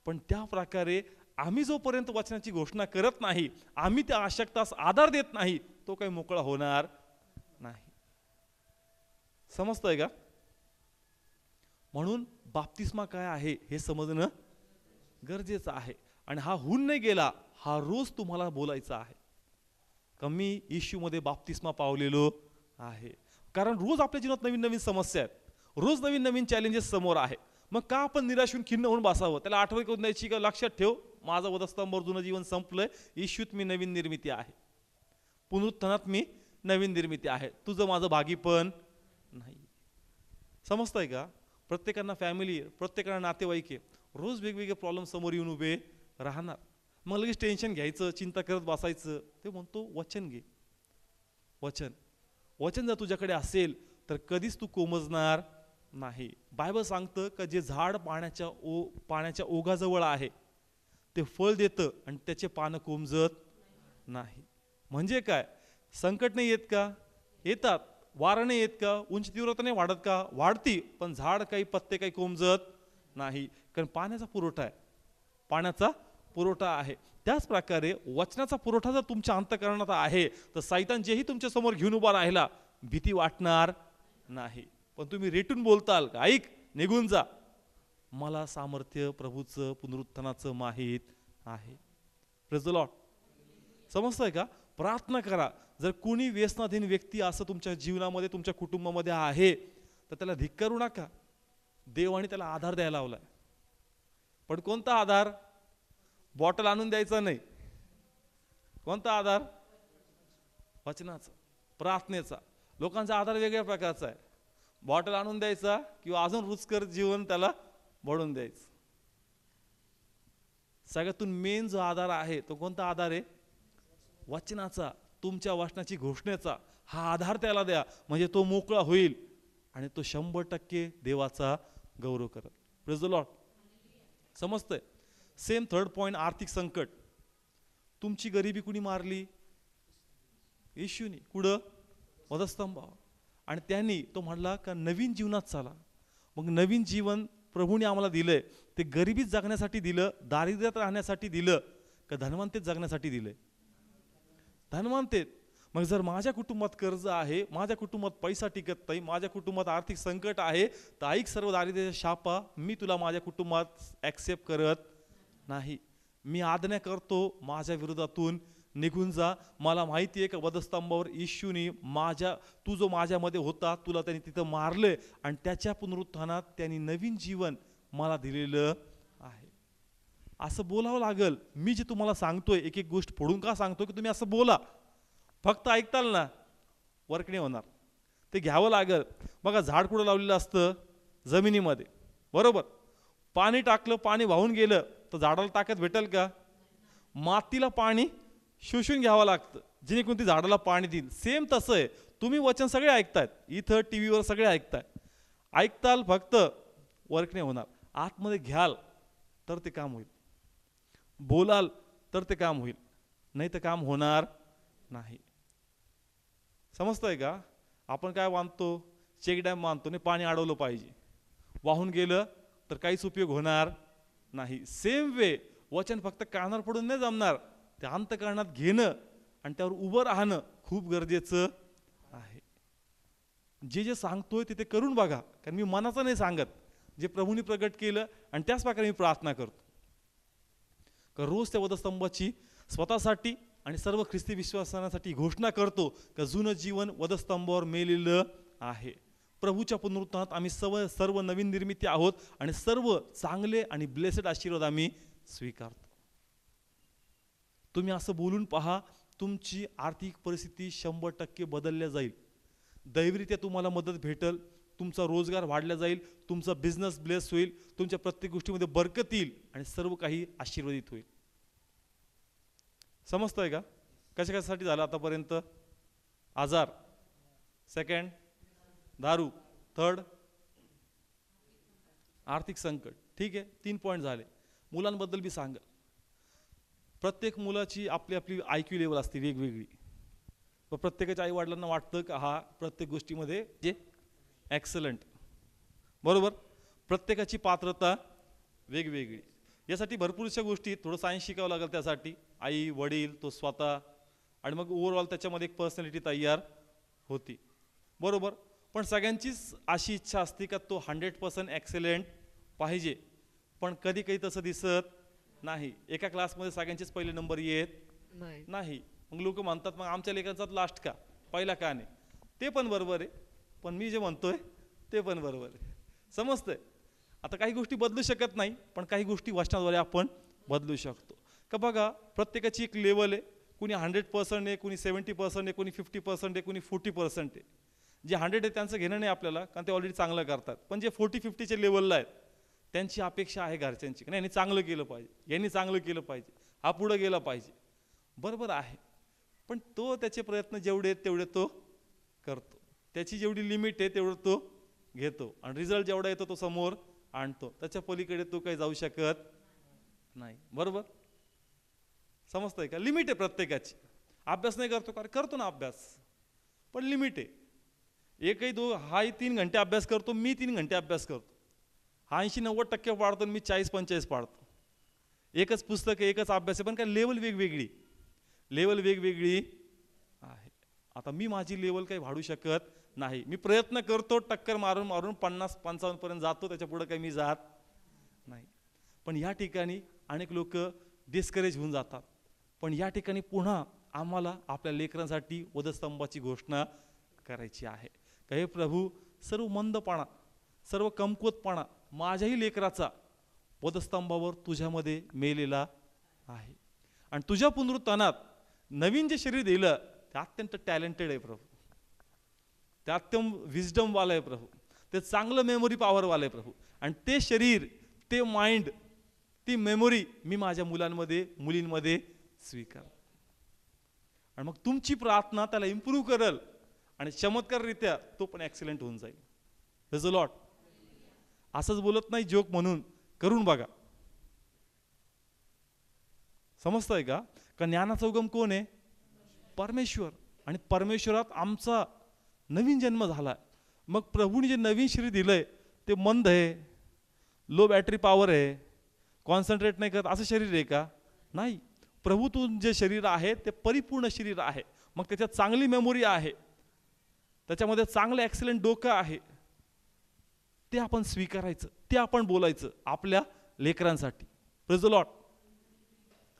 पण त्या प्रकारे आम्ही जोपर्यंत वचनाची घोषणा करत नाही, आम्ही त्या अशक्तास आधार देत नाही, तो काही मोकळा होणार नाही. समजतंय का? म्हणून बाप्तिस्मा काय आहे हे समजणं गरजेचं आहे. आणि हा होऊन नाही गेला, हा रोज तुम्हाला बोलायचा आहे का मी येशूमध्ये बाप्तिस्मा पावलेलो आहे. कारण रोज आपल्या जीवनात नवीन नवीन समस्या आहेत, रोज नवीन नवीन चॅलेंजेस समोर आहे. मग का आपण निराश होऊन खिन्न होऊन बसावं? त्याला आठवण करून द्यायची का लक्षात ठेव, माझं वधस्तंभावर जुनं जीवन संपलंय, येशूत मी नवीन निर्मिती आहे, पुनरुत्थानात मी नवीन निर्मिती आहे, तुझं माझं भागी पण नाही. समजतंय का? प्रत्येकांना फॅमिली, प्रत्येकांना नातेवाईक आहे, रोज वेगवेगळे प्रॉब्लेम समोर येऊन उभे राहणार. मग लगेच टेन्शन घ्यायचं, चिंता करत बसायचं. ते म्हणतो वचन घे, वचन. वचन जर तुझ्याकडे असेल तर कधीच तू कोमजणार नाही. बायबल सांगतं का जे झाड पाण्याच्या ओघाजवळ आहे ते फळ देतं आणि त्याचे पानं कोमजत नाही. म्हणजे काय? संकट नाही येत का? येतात. वारं नाही येत का? उंची तीव्रता नाही वाढत का? वाढती. पण झाड काही पत्ते काही कोमजत नाही, कारण पाण्याचा पुरवठा आहे, पाण्याचा पुरवठा आहे. त्याच प्रकारे वचनाचा पुरवठा जर तुमच्या अंतःकरणात आहे तर सैतान जेही तुमच्या समोर घेऊन उभा राहिला भीती वाटणार नाही. पण तुम्ही रेटून बोलताल का ऐक निघून जा, मला सामर्थ्य प्रभूचं पुनरुत्थानाचं माहीत आहे. Praise the Lord. समजतंय का? प्रार्थना करा. जर कोणी व्यसनाधीन व्यक्ती असं तुमच्या जीवनामध्ये तुमच्या कुटुंबामध्ये आहे तर त्याला धिक्कारू नका. देवाने त्याला आधार द्यायला लावलाय. पण कोणता आधार? बॉटल आणून द्यायचा नाही. कोणता आधार? वचनाचा, प्रार्थनेचा. लोकांचा आधार वेगळ्या प्रकारचा आहे. बॉटल आणून द्यायचा किंवा अजून रुचकर जीवन त्याला बढून द्यायचं. सगळ्यातून मेन जो आधार आहे तो कोणता आधार आहे? वचनाचा, तुमच्या वचनाची घोषणेचा. हा आधार त्याला द्या, म्हणजे तो मोकळा होईल आणि तो 100% देवाचा गौरव करत. Praise the Lord. समजतंय? सेम थर्ड पॉइंट, आर्थिक संकट. तुमची गरिबी कुणी मारली? येशूनी. कुठं? वधस्तंभावर. आणि त्यांनी तो म्हणला का नवीन जीवनात चाला. मग नवीन जीवन प्रभूने आम्हाला दिलंय ते गरिबीत जगण्यासाठी दिलं, दारिद्र्यात राहण्यासाठी दिलं का धनवंतेत जगण्यासाठी दिलंय? धनवंतेत. मग जर माझ्या कुटुंबात कर्ज आहे, माझ्या कुटुंबात पैसा टिकत नाही, माझ्या कुटुंबात आर्थिक संकट आहे, तर ऐक सर्व दारिद्र्याच्या शापा मी तुला माझ्या कुटुंबात ॲक्सेप्ट करत नाही. मी आज्ञा करतो माझ्या विरोधातून निघून जा. मला माहिती आहे का वधस्तंभावर येशूनी तू जो माझ्यामध्ये होता तुला त्यांनी तिथं मारलंय आणि त्याच्या पुनरुत्थानात त्यांनी नवीन जीवन मला दिलेलं आहे. असं बोलावं लागल. मी जे तुम्हाला सांगतोय एक एक गोष्ट फोडून का सांगतोय की तुम्ही असं बोला. फक्त ऐकताल ना वर्क नाही होणार, ते घ्यावं लागल. बघा झाड कुठं लावलेलं असतं? जमिनीमध्ये, बरोबर. पाणी टाकलं, पाणी वाहून गेलं तर झाडाला ताकद भेटेल का? मातीला पाणी शोषून घ्यावं लागतं जेणेकरून ती झाडाला पाणी देईल. सेम तसं आहे. तुम्ही वचन सगळे ऐकतायत, इथं टीव्हीवर सगळे ऐकताय, ऐकताल फक्त वर्क नाही होणार. आतमध्ये घ्याल तर ते काम होईल, बोलाल तर ते काम होईल, नाही तर काम होणार नाही. समजतंय का? आपण काय मानतो? चेक डॅम मानतो, नाही पाणी अडवलं पाहिजे, वाहून गेलं तर काहीच उपयोग होणार नाही. सेम वे वचन फक्त कानावर पडून नाही जमणार, ते अंतःकरणात घेणं आणि त्यावर उभं राहणं खूप गरजेचं आहे. जे जे सांगतोय ते करून बघा, कारण मी मनाचं नाही सांगत, जे प्रभूने प्रगट केलं आणि त्याच प्रकारे मी प्रार्थना करतो. रोज त्या वधस्तंभाची स्वतःसाठी आणि सर्व ख्रिस्ती विश्वासासाठी घोषणा करतो का जुनं जीवन वधस्तंभावर मेलेलं आहे. प्रभूच्या पुनरुत्थानात आम्ही सर्व नवीन निर्मिती आहोत आणि सर्व चांगले आणि ब्लेसेड आशीर्वाद आम्ही स्वीकारतो. तुम्ही असं बोलून पहा, तुमची आर्थिक परिस्थिती 100% बदलल्या जाईल. दैवरित्या तुम्हाला मदत भेटल, तुमचा रोजगार वाढला जाईल, तुमचा बिझनेस ब्लेस होईल, तुमच्या प्रत्येक गोष्टीमध्ये बरकत येईल आणि सर्व काही आशीर्वादित होईल. समजतंय का? कशासाठी झालं आतापर्यंत? आजार, सेकंड दारू, थर्ड आर्थिक संकट. ठीक आहे, 3 पॉईंट झाले. मुलांबद्दल बी सांगा. प्रत्येक मुलाची आपली आपली IQ लेवल असते वेगवेगळी. पण प्रत्येकाच्या आई वडिलांना वाटतं का हा प्रत्येक गोष्टीमध्ये जे एक्सलंट, बरोबर. प्रत्येकाची पात्रता वेगवेगळी. यासाठी भरपूरशा गोष्टी, थोडं सायन्स शिकावं लागेल त्यासाठी. आई वडील, तो स्वतः, आणि मग ओव्हरऑल त्याच्यामध्ये एक पर्सनॅलिटी तयार होती, बरोबर. पण सगळ्यांचीच अशी इच्छा असते का तो 100% एक्सेलेंट पाहिजे, पण कधी काही तसं दिसत नाही. एका क्लासमध्ये सगळ्यांचेच पहिले नंबर येत नाही. मग लोक म्हणतात मग आमच्या लेकरांचा लास्ट का, पहिला का नाही? ते पण बरोबर आहे, पण मी जे म्हणतोय ते पण बरोबर आहे. समजतंय? आता काही गोष्टी बदलू शकत नाही, पण काही गोष्टी वचनाद्वारे आपण बदलू शकतो. का बघा, प्रत्येकाची एक लेवल आहे. कुणी 100% आहे, कुणी 70% आहे, कुणी 50% आहे, कुणी 40% आहे. जे 100 आहे त्यांचं घेणं नाही आपल्याला, कारण ते ऑलरेडी चांगलं करतात. पण जे 40-50च्या लेवलला आहेत त्यांची अपेक्षा आहे घरच्यांची, नाही यांनी चांगलं केलं पाहिजे, यांनी चांगलं केलं पाहिजे, हा पुढं गेला पाहिजे. बरोबर आहे, पण तो त्याचे प्रयत्न जेवढे आहेत तेवढे तो करतो. त्याची जेवढी लिमिट आहे तेवढं तो घेतो, आणि रिझल्ट जेवढा येतो तो समोर आणतो. त्याच्या पलीकडे तो काही जाऊ शकत नाही. बरोबर? समजतंय का? लिमिट आहे प्रत्येकाची. अभ्यास नाही करतो का? करतो ना अभ्यास, पण लिमिट आहे. हाही 3 घंटे अभ्यास करतो, मी 3 घंटे अभ्यास करतो. हा 80-90% पाडतो, मी 40-45 पाडतो. एकच पुस्तक आहे, एकच अभ्यास आहे, पण काय लेवल वेगवेगळी आहे. आता मी माझी लेवल काही वाढू शकत नाही. मी प्रयत्न करतो, टक्कर मारून मारून 50-55 पर्यंत जातो, त्याच्या पुढे काही मी जात नाही. पण या ठिकाणी अनेक लोक डिस्करेज होऊन जातात. पण या ठिकाणी पुन्हा आम्हाला आपल्या लेकरांसाठी वधस्तंभाची घोषणा करायची आहे. का हे प्रभू, सर्व मंदपणा, सर्व कमकुवतपणा माझ्याही लेकराचा वधस्तंभावर तुझ्यामध्ये मेलेला आहे, आणि तुझ्या पुनरुत्थानात नवीन जे शरीर दिलं ते अत्यंत टॅलेंटेड आहे प्रभू, ते अत्यंत विजडमवालं आहे प्रभू, ते चांगलं मेमोरी पॉवरवालं आहे प्रभू. आणि ते शरीर, ते माइंड, ती मेमोरी मी माझ्या मुलांमध्ये मुलींमध्ये स्वीकार. आणि मग तुमची प्रार्थना त्याला इम्प्रूव्ह करेल, आणि चमत्काररित्या तो पण ॲक्सिलेंट होऊन जाईल. Praise the Lord. असंच बोलत नाही जोक म्हणून, करून बघा. समजतंय का? ज्ञानाचा उगम कोण आहे? परमेश्वर. आणि परमेश्वरात आमचा नवीन जन्म झाला. मग प्रभूने जे नवीन शरीर दिलंय ते मंद आहे, लो बॅटरी पॉवर आहे, कॉन्सन्ट्रेट नाही करत, असं शरीर आहे का? नाही. प्रभूतून जे शरीर आहे ते परिपूर्ण शरीर आहे. मग त्याच्यात चांगली मेमोरी आहे, त्याच्यामध्ये चांगलं ॲक्सिलेंट डोकं आहे. ते आपण स्वीकारायचं, ते आपण बोलायचं आपल्या लेकरांसाठी. Praise the Lord.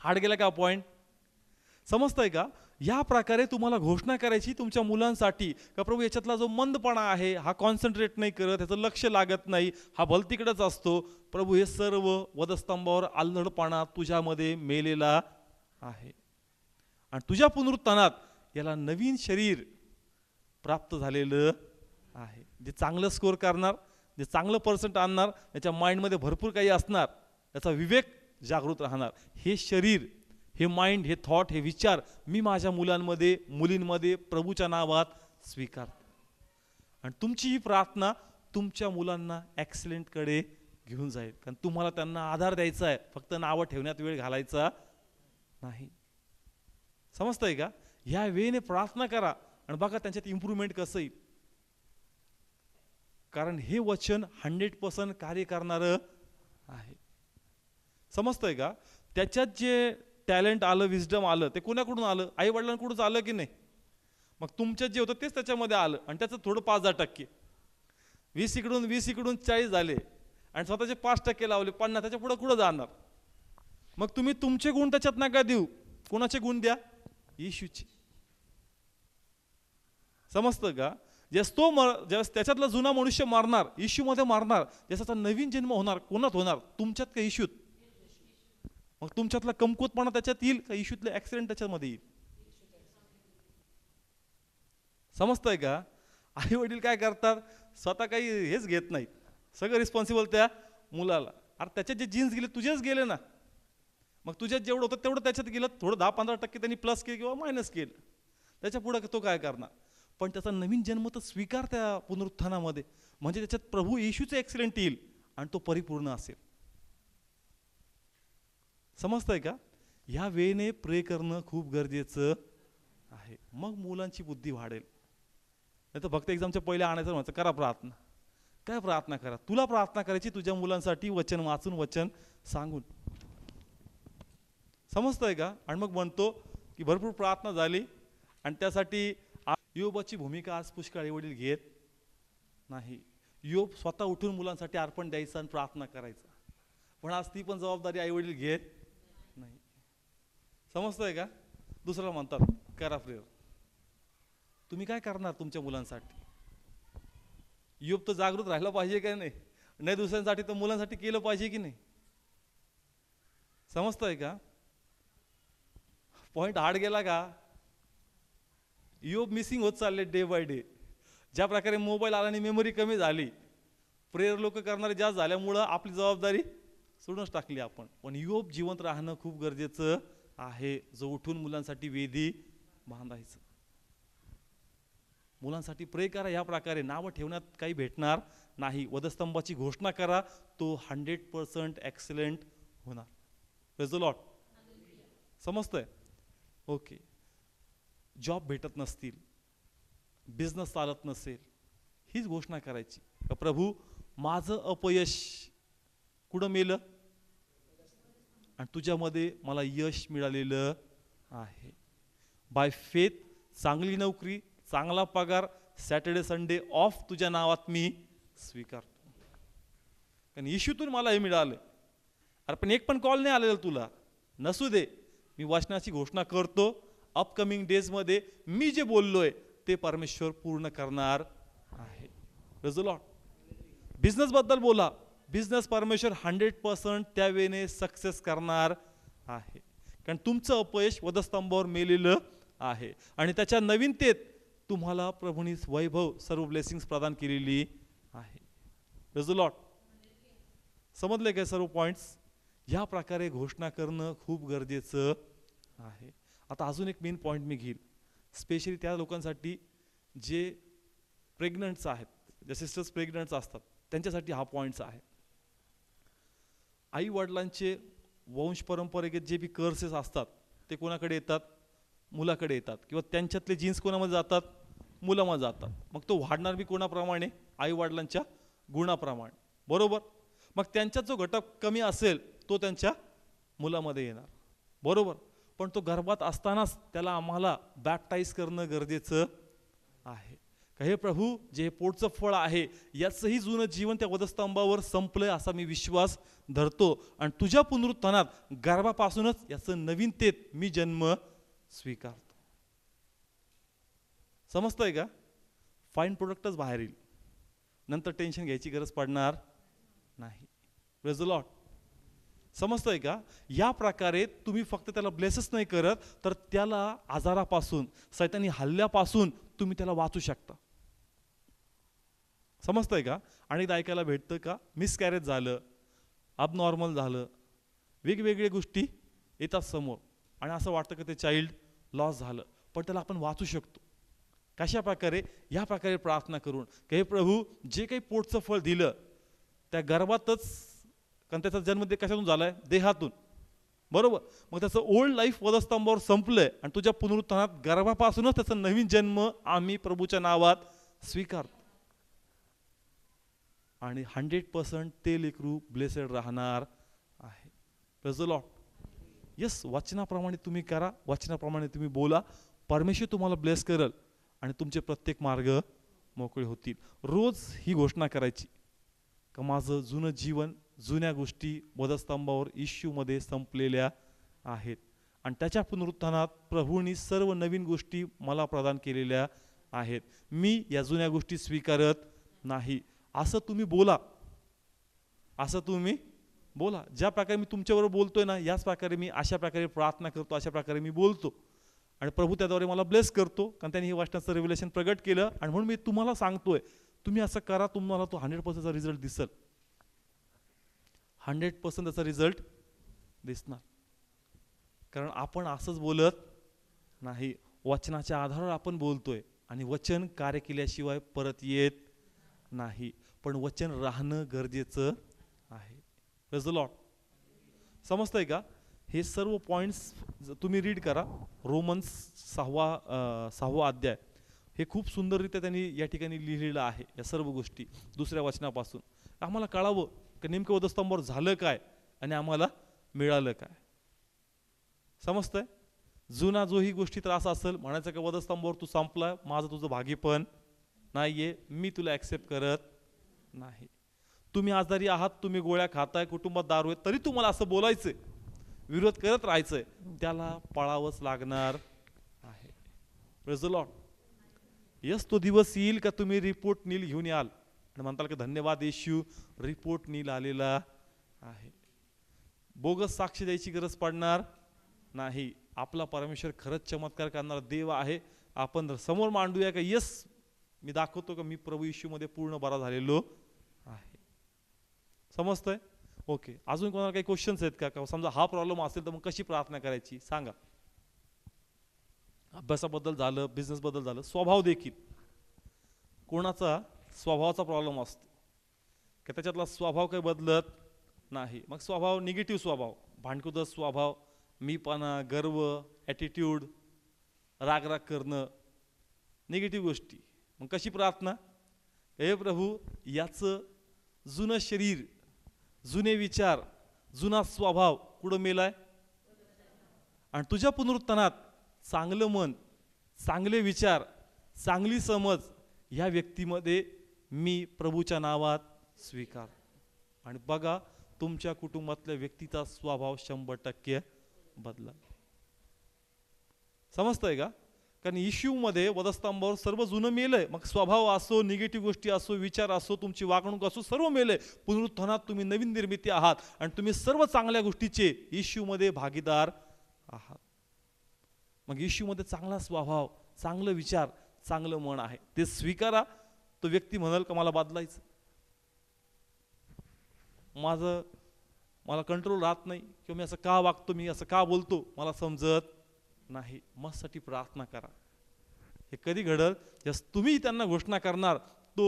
हार्ड गेला का पॉइंट? समजतंय का? या प्रकारे तुम्हाला घोषणा करायची तुमच्या मुलांसाठी, का प्रभू याच्यातला जो मंदपणा आहे, हा कॉन्सन्ट्रेट नाही करत, ह्याचं लक्ष लागत नाही, हा भलतीकडेच असतो, प्रभू हे सर्व वधस्तंभावर आल्हडपणा तुझ्यामध्ये मेलेला आहे, आणि तुझ्या पुनरुत्थानात याला नवीन शरीर प्राप्त झालेलं आहे. जे चांगलं स्कोर करणार, जे चांगलं पर्सेंट आणणार, त्याच्या माइंडमध्ये भरपूर काही असणार, त्याचा विवेक जागृत राहणार. हे शरीर, हे माइंड, हे थॉट, हे विचार मी माझ्या मुलांमध्ये मुलींमध्ये प्रभूच्या नावात स्वीकारतो. आणि तुमची ही प्रार्थना तुमच्या मुलांना ॲक्सिलेंटकडे घेऊन जाईल, कारण तुम्हाला त्यांना आधार द्यायचा आहे, फक्त नावं ठेवण्यात वेळ घालायचा नाही. समजतंय का? ह्या वेळेने प्रार्थना करा आणि बघा त्यांच्यात इम्प्रूव्हमेंट कसं येईल. कारण हे वचन 100% कार्य करणारं आहे. समजतंय का? त्याच्यात जे टॅलेंट आलं, विजडम आलं, ते कोणाकडून आलं? आई वडिलांकडूनच आलं की नाही? मग तुमच्यात जे होतं तेच त्याच्यामध्ये आलं, आणि त्याचं थोडं 5-10%, 20 इकडून 40 झाले, आणि स्वतःचे 5% लावले, 50, त्याच्या पुढे कुठं जाणार? मग तुम्ही तुमचे गुण त्याच्यात नका देऊ, कोणाचे गुण द्या? येशूचे. समजतं का? ज्यावेळेस त्याच्यातला जुना मनुष्य मारणार, येशूमध्ये मारणार, ज्याचा नवीन जन्म होणार, कोणात होणार? तुमच्यात का येशूत? मग तुमच्यातला कमकुवतपणा त्याच्यात येईल का इशूतले ॲक्सिडेंट त्याच्यामध्ये येईल? समजतंय का? आई वडील काय करतात, स्वतः काही हेच घेत नाहीत, सगळं रिस्पॉन्सिबल त्या मुलाला. अरे त्याच्यात जे जीन्स गेले तुझेच गेले ना, मग तुझ्यात जेवढं होतं तेवढं त्याच्यात गेलं, थोडं 10-15% त्यांनी प्लस केलं किंवा मायनस केलं, त्याच्या पुढं तो काय करणार? पण त्याचा नवीन जन्म तर स्वीकार त्या पुनरुत्थानामध्ये, म्हणजे त्याच्यात प्रभू येशूचे ॲक्सिडेंट येईल आणि तो परिपूर्ण असेल. समजतंय का? ह्या वेळेने प्रे करणं खूप गरजेचं आहे, मग मुलांची बुद्धी वाढेल. नाही तर फक्त एक्झामच्या पहिले आणायचं म्हणायचं करा प्रार्थना. काय प्रार्थना करा? तुला प्रार्थना करायची तुझ्या मुलांसाठी, वचन वाचून वचन सांगून. समजतंय का? आणि मग म्हणतो की भरपूर प्रार्थना झाली आणि त्यासाठी योबाची भूमिका आज पुष्कळ आई वडील घेत नाही. योब स्वतः उठून मुलांसाठी अर्पण द्यायचं आणि प्रार्थना करायचा, पण आज ती पण जबाबदारी आई वडील घेत नाही. समजतंय का? दुसरं म्हणतात करा प्रेयर. तुम्ही काय करणार तुमच्या मुलांसाठी? योब तर जागृत राहिला पाहिजे का नाही? नाही दुसऱ्यांसाठी तर मुलांसाठी केलं पाहिजे की नाही? समजतंय का? पॉइंट हार्ड गेला का? योब मिसिंग होत चालले डे बाय डे. ज्या प्रकारे मोबाईल आला आणि मेमरी कमी झाली, प्रेयर लोक करणारे जास्त झाल्यामुळं आपली जबाबदारी सोडूनच टाकली आपण. पण योब जिवंत राहणं खूप गरजेचं आहे, जो उठून मुलांसाठी वेदी बांधायचं. मुलांसाठी प्रे करा या प्रकारे, नावं ठेवण्यात काही भेटणार नाही. वधस्तंभाची घोषणा करा, तो 100% एक्सलेंट होणार. Praise the Lord. समजतंय? ओके. जॉब भेटत नसतील, बिझनेस चालत नसेल, हीच घोषणा करायची, प्रभू माझं अपयश कुठं मेलं आणि तुझ्यामध्ये मला यश मिळालेलं आहे. बाय फेथ चांगली नोकरी, चांगला पगार, सॅटर्डे संडे ऑफ तुझ्या नावात मी स्वीकारतो, कारण येशूतून मला हे मिळालं. अरे पण एक पण कॉल नाही आलेला तुला, नसू दे, मी वचनाची घोषणा करतो, अपकमिंग डेजमध्ये मी जे बोललोय ते परमेश्वर पूर्ण करणार आहे. Praise the Lord. बिझनेस बद्दल बोला, बिझनेस परमेश्वर 100% त्या वेळेने सक्सेस करणार आहे, कारण तुमचं अपयश वधस्तंभावर मेलेलं आहे आणि त्याच्या नवीनतेत तुम्हाला प्रभूनी वैभव सर्व ब्लेसिंग्स प्रदान केलेली आहे. Praise the Lord. समजले काय सर्व पॉइंट्स? ह्या प्रकारे घोषणा करणं खूप गरजेचं आहे. आता अजून एक मेन पॉईंट मी घेईल, स्पेशली त्या लोकांसाठी जे प्रेग्नंट्स आहेत, जे सिस्टर्स प्रेग्नंट्स असतात त्यांच्यासाठी हा पॉईंट्स आहे. आई वडिलांचे वंश परंपरेचे जे बी कर्सेस असतात ते कोणाकडे येतात? मुलाकडे येतात, किंवा त्यांच्यातले जीन्स कोणामध्ये जातात? मुलामध्ये जातात. मग तो वाढणार बी कोणाप्रमाणे? आई वडिलांच्या गुणाप्रमाणे, बरोबर. मग त्यांच्यात जो घटक कमी असेल तो त्यांच्या मुलामध्ये येणार, बरोबर. पण तो गर्भात असतानाच त्याला आम्हाला बॅप्टाईज करणं गरजेचं आहे. का हे प्रभू, जे पोटचं फळ आहे याचंही जुनं जीवन त्या वधस्तंभावर संपलंय असा मी विश्वास धरतो आणि तुझ्या पुनरुत्थानात गर्भापासूनच याचं नवीनतेत मी जन्म स्वीकारतो. समजतंय का? फाईन प्रोडक्टच बाहेर येईल, नंतर टेन्शन घ्यायची गरज पडणार नाही. Praise the Lord. समजतंय का? या प्रकारे तुम्ही फक्त त्याला ब्लेसच नाही करत, तर त्याला आजारापासून, सैतानी हल्ल्यापासून तुम्ही त्याला वाचू शकता. समजतंय का? आणि ऐकायला भेटतं का मिसकॅरेज झालं, अबनॉर्मल झालं, वेगवेगळ्या गोष्टी येतात समोर आणि असं वाटतं की ते चाइल्ड लॉस झालं, पण त्याला आपण वाचू शकतो. कशा प्रकारे? या प्रकारे प्रार्थना करून, की हे प्रभू, जे काही पोटचं फळ दिलं त्या गर्भातच, कारण त्याचा जन्म ते कशातून झालाय? देहातून, बरोबर. मग त्याचं ओल्ड लाईफ वधस्तंभावर संपलंय आणि तुझ्या पुनरुत्थानात गर्भापासूनच त्याचा नवीन जन्म आम्ही प्रभूच्या नावात स्वीकारतो आणि 100% ते लेकरू ब्लेसेड राहणार आहे. Praise the Lord. यस, वचनाप्रमाणे तुम्ही करा, वचनाप्रमाणे तुम्ही बोला, परमेश्वर तुम्हाला ब्लेस करेल आणि तुमचे प्रत्येक मार्ग मोकळे होतील. रोज ही घोषणा करायची का माझं जुनं जीवन, जुन्या गोष्टी वधस्तंभावर येशूमध्ये संपलेल्या आहेत आणि त्याच्या पुनरुत्थानात प्रभूंनी सर्व नवीन गोष्टी मला प्रदान केलेल्या आहेत. मी या जुन्या गोष्टी स्वीकारत नाही, असं तुम्ही बोला, असं तुम्ही बोला. ज्या प्रकारे मी तुमच्याबरोबर बोलतोय ना, याच प्रकारे मी अशा प्रकारे प्रार्थना करतो, अशा प्रकारे मी बोलतो आणि प्रभू त्याद्वारे मला ब्लेस करतो, कारण त्यांनी हे वाचनाचं रिव्हिलेशन प्रगट केलं. आणि म्हणून मी तुम्हाला सांगतोय, तुम्ही असं करा, तुम्हाला तो 100% रिझल्ट दिसेल. 100% त्याचा रिझल्ट दिसणार. कारण आपण असंच बोलत नाही, वचनाच्या आधारावर आपण बोलतोय आणि वचन कार्य केल्याशिवाय परत येत नाही. पण वचन राहणं गरजेचं आहे. Praise the Lord. समजतंय का? हे सर्व पॉइंट्स तुम्ही रीड करा. रोमन्स 6वा अध्याय हे खूप सुंदररित्या त्यांनी या ठिकाणी लिहिलेलं आहे. या सर्व गोष्टी दुसऱ्या वचनापासून आम्हाला कळावं की नेमकं वधस्तंभावर झालं काय आणि आम्हाला मिळालं काय. समजतंय? जुना जोही गोष्टी त्रास असेल, म्हणायचं की वधस्तंभावर तू संपला, माझं तुझं भागीपण नाहीये, मी तुला ऍक्सेप्ट करत नाही. तुम्ही आजारी आहात, तुम्ही गोळ्या खाताय, कुटुंबात दारू आहे, तरी तुम्हाला असं बोलायचंय, विरोध करत राहायचंय, त्याला पळावंच लागणार आहे. Praise the Lord. यस, तो दिवस येईल का तुम्ही रिपोर्ट नील घेऊन याल आणि म्हणताल की धन्यवाद येशू, रिपोर्ट नील आलेला आहे. बोगस साक्ष द्यायची गरज पडणार नाही. आपला परमेश्वर खरंच चमत्कार करणारा देव आहे. आपण समोर मांडूया का यस, मी दाखवतो का मी प्रभू येशू मध्ये पूर्ण बरा झालेलो आहे. समजतंय? ओके. अजून कोणाला काही क्वेश्चन्स आहेत का? समजा हा प्रॉब्लेम असेल तर मग कशी प्रार्थना करायची सांगा. अभ्यासाबद्दल झालं, बिझनेस बद्दल झालं, स्वभाव देखील. कोणाचा स्वभावाचा प्रॉब्लेम असतो की त्याच्यातला स्वभाव काही बदलत नाही. मग स्वभाव, निगेटिव्ह स्वभाव, भांडकुदस स्वभाव, मीपणा, गर्व, ॲटिट्यूड, रागराग करणं, निगेटिव्ह गोष्टी. मग कशी प्रार्थना? हे प्रभू, याचं जुनं शरीर, जुने विचार, जुना स्वभाव कुठं मेलाय आणि तुझ्या पुनरुत्थानात चांगलं मन, चांगले विचार, चांगली समज ह्या व्यक्तीमध्ये मी प्रभूच्या नावात स्वीकार. आणि बघा तुमच्या कुटुंबातल्या व्यक्तीचा स्वभाव 100% बदला. समजतंय का? कारण येशूमध्ये वधस्तंभावर सर्व जुनं मेलंय. मग स्वभाव असो, निगेटिव्ह गोष्टी असो, विचार असो, तुमची वागणूक असो, सर्व मेलंय. पुनरुत्थानात तुम्ही नवीन निर्मिती आहात आणि तुम्ही सर्व चांगल्या गोष्टीचे येशूमध्ये भागीदार आहात. मग येशूमध्ये चांगला स्वभाव, चांगलं विचार, चांगलं मन आहे, ते स्वीकारा. तो व्यक्ती म्हणाल का मला बदलायचं, मला कंट्रोल राहत नाही, किंवा मी असं का वागतो, मी असं का बोलतो, मला समजत नाही. मस्तसाठी प्रार्थना करा. हे कधी घडल? जस तुम्ही त्यांना घोषणा करणार, तो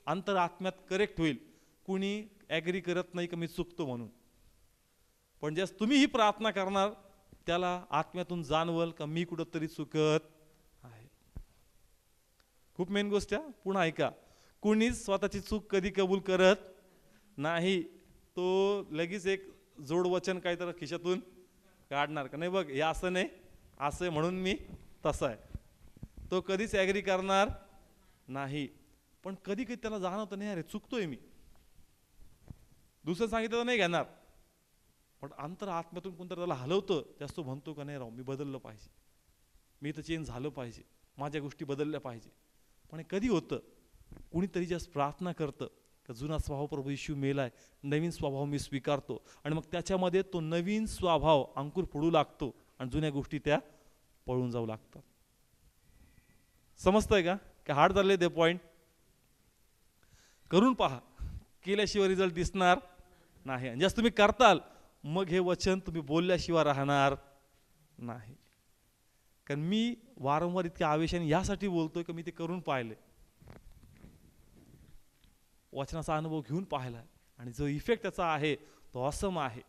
अंतरात्म्यात करेक्ट होईल. कुणी ॲग्री करत नाही का मी चुकतो म्हणून, पण जस तुम्ही ही प्रार्थना करणार, त्याला आत्म्यातून जाणवल का मी कुठंतरी चुकत आहे. खूप मेन गोष्ट आहे. पुन्हा ऐका, कुणीच स्वतःची चूक कधी कबूल करत नाही. तो लगेच एक जोड वचन काहीतरी खिशातून काढणार का नाही, बघ हे असं नाही, असं आहे म्हणून मी तसा आहे. तो कधीच ॲग्री करणार नाही. पण कधी कधी त्याला जाणवतं नाही, अरे चुकतोय मी, दुसरं सांगितलं तर नाही घेणार, पण अंतर आत्म्यातून कोणतरी त्याला हलवतं. जास्त म्हणतो का नाही राव, मी बदललं पाहिजे, मी तर चेंज झालं पाहिजे, माझ्या गोष्टी बदलल्या पाहिजे. पण कधी होतं, कुणीतरी जास्त प्रार्थना करतं का जुना स्वभाव प्रभू येशू मेलाय, नवीन स्वभाव मी स्वीकारतो, आणि मग त्याच्यामध्ये तो नवीन स्वभाव अंकुर फोडू लागतो आणि जुन्या गोष्टी त्या पळून जाऊ लागतात. समजतंय का? काय हार्ड झाले ते पॉइंट? करून पहा, केल्याशिवाय रिझल्ट दिसणार नाही. आणि जास्त तुम्ही करताल मग हे वचन तुम्ही बोलल्याशिवाय राहणार नाही. कारण मी वारंवार इतक्या आवेशाने यासाठी बोलतोय की मी ते करून पाहिले, वचनाचा अनुभव घेऊन पाहिला, आणि जो इफेक्ट त्याचा आहे तो ऑसम आहे.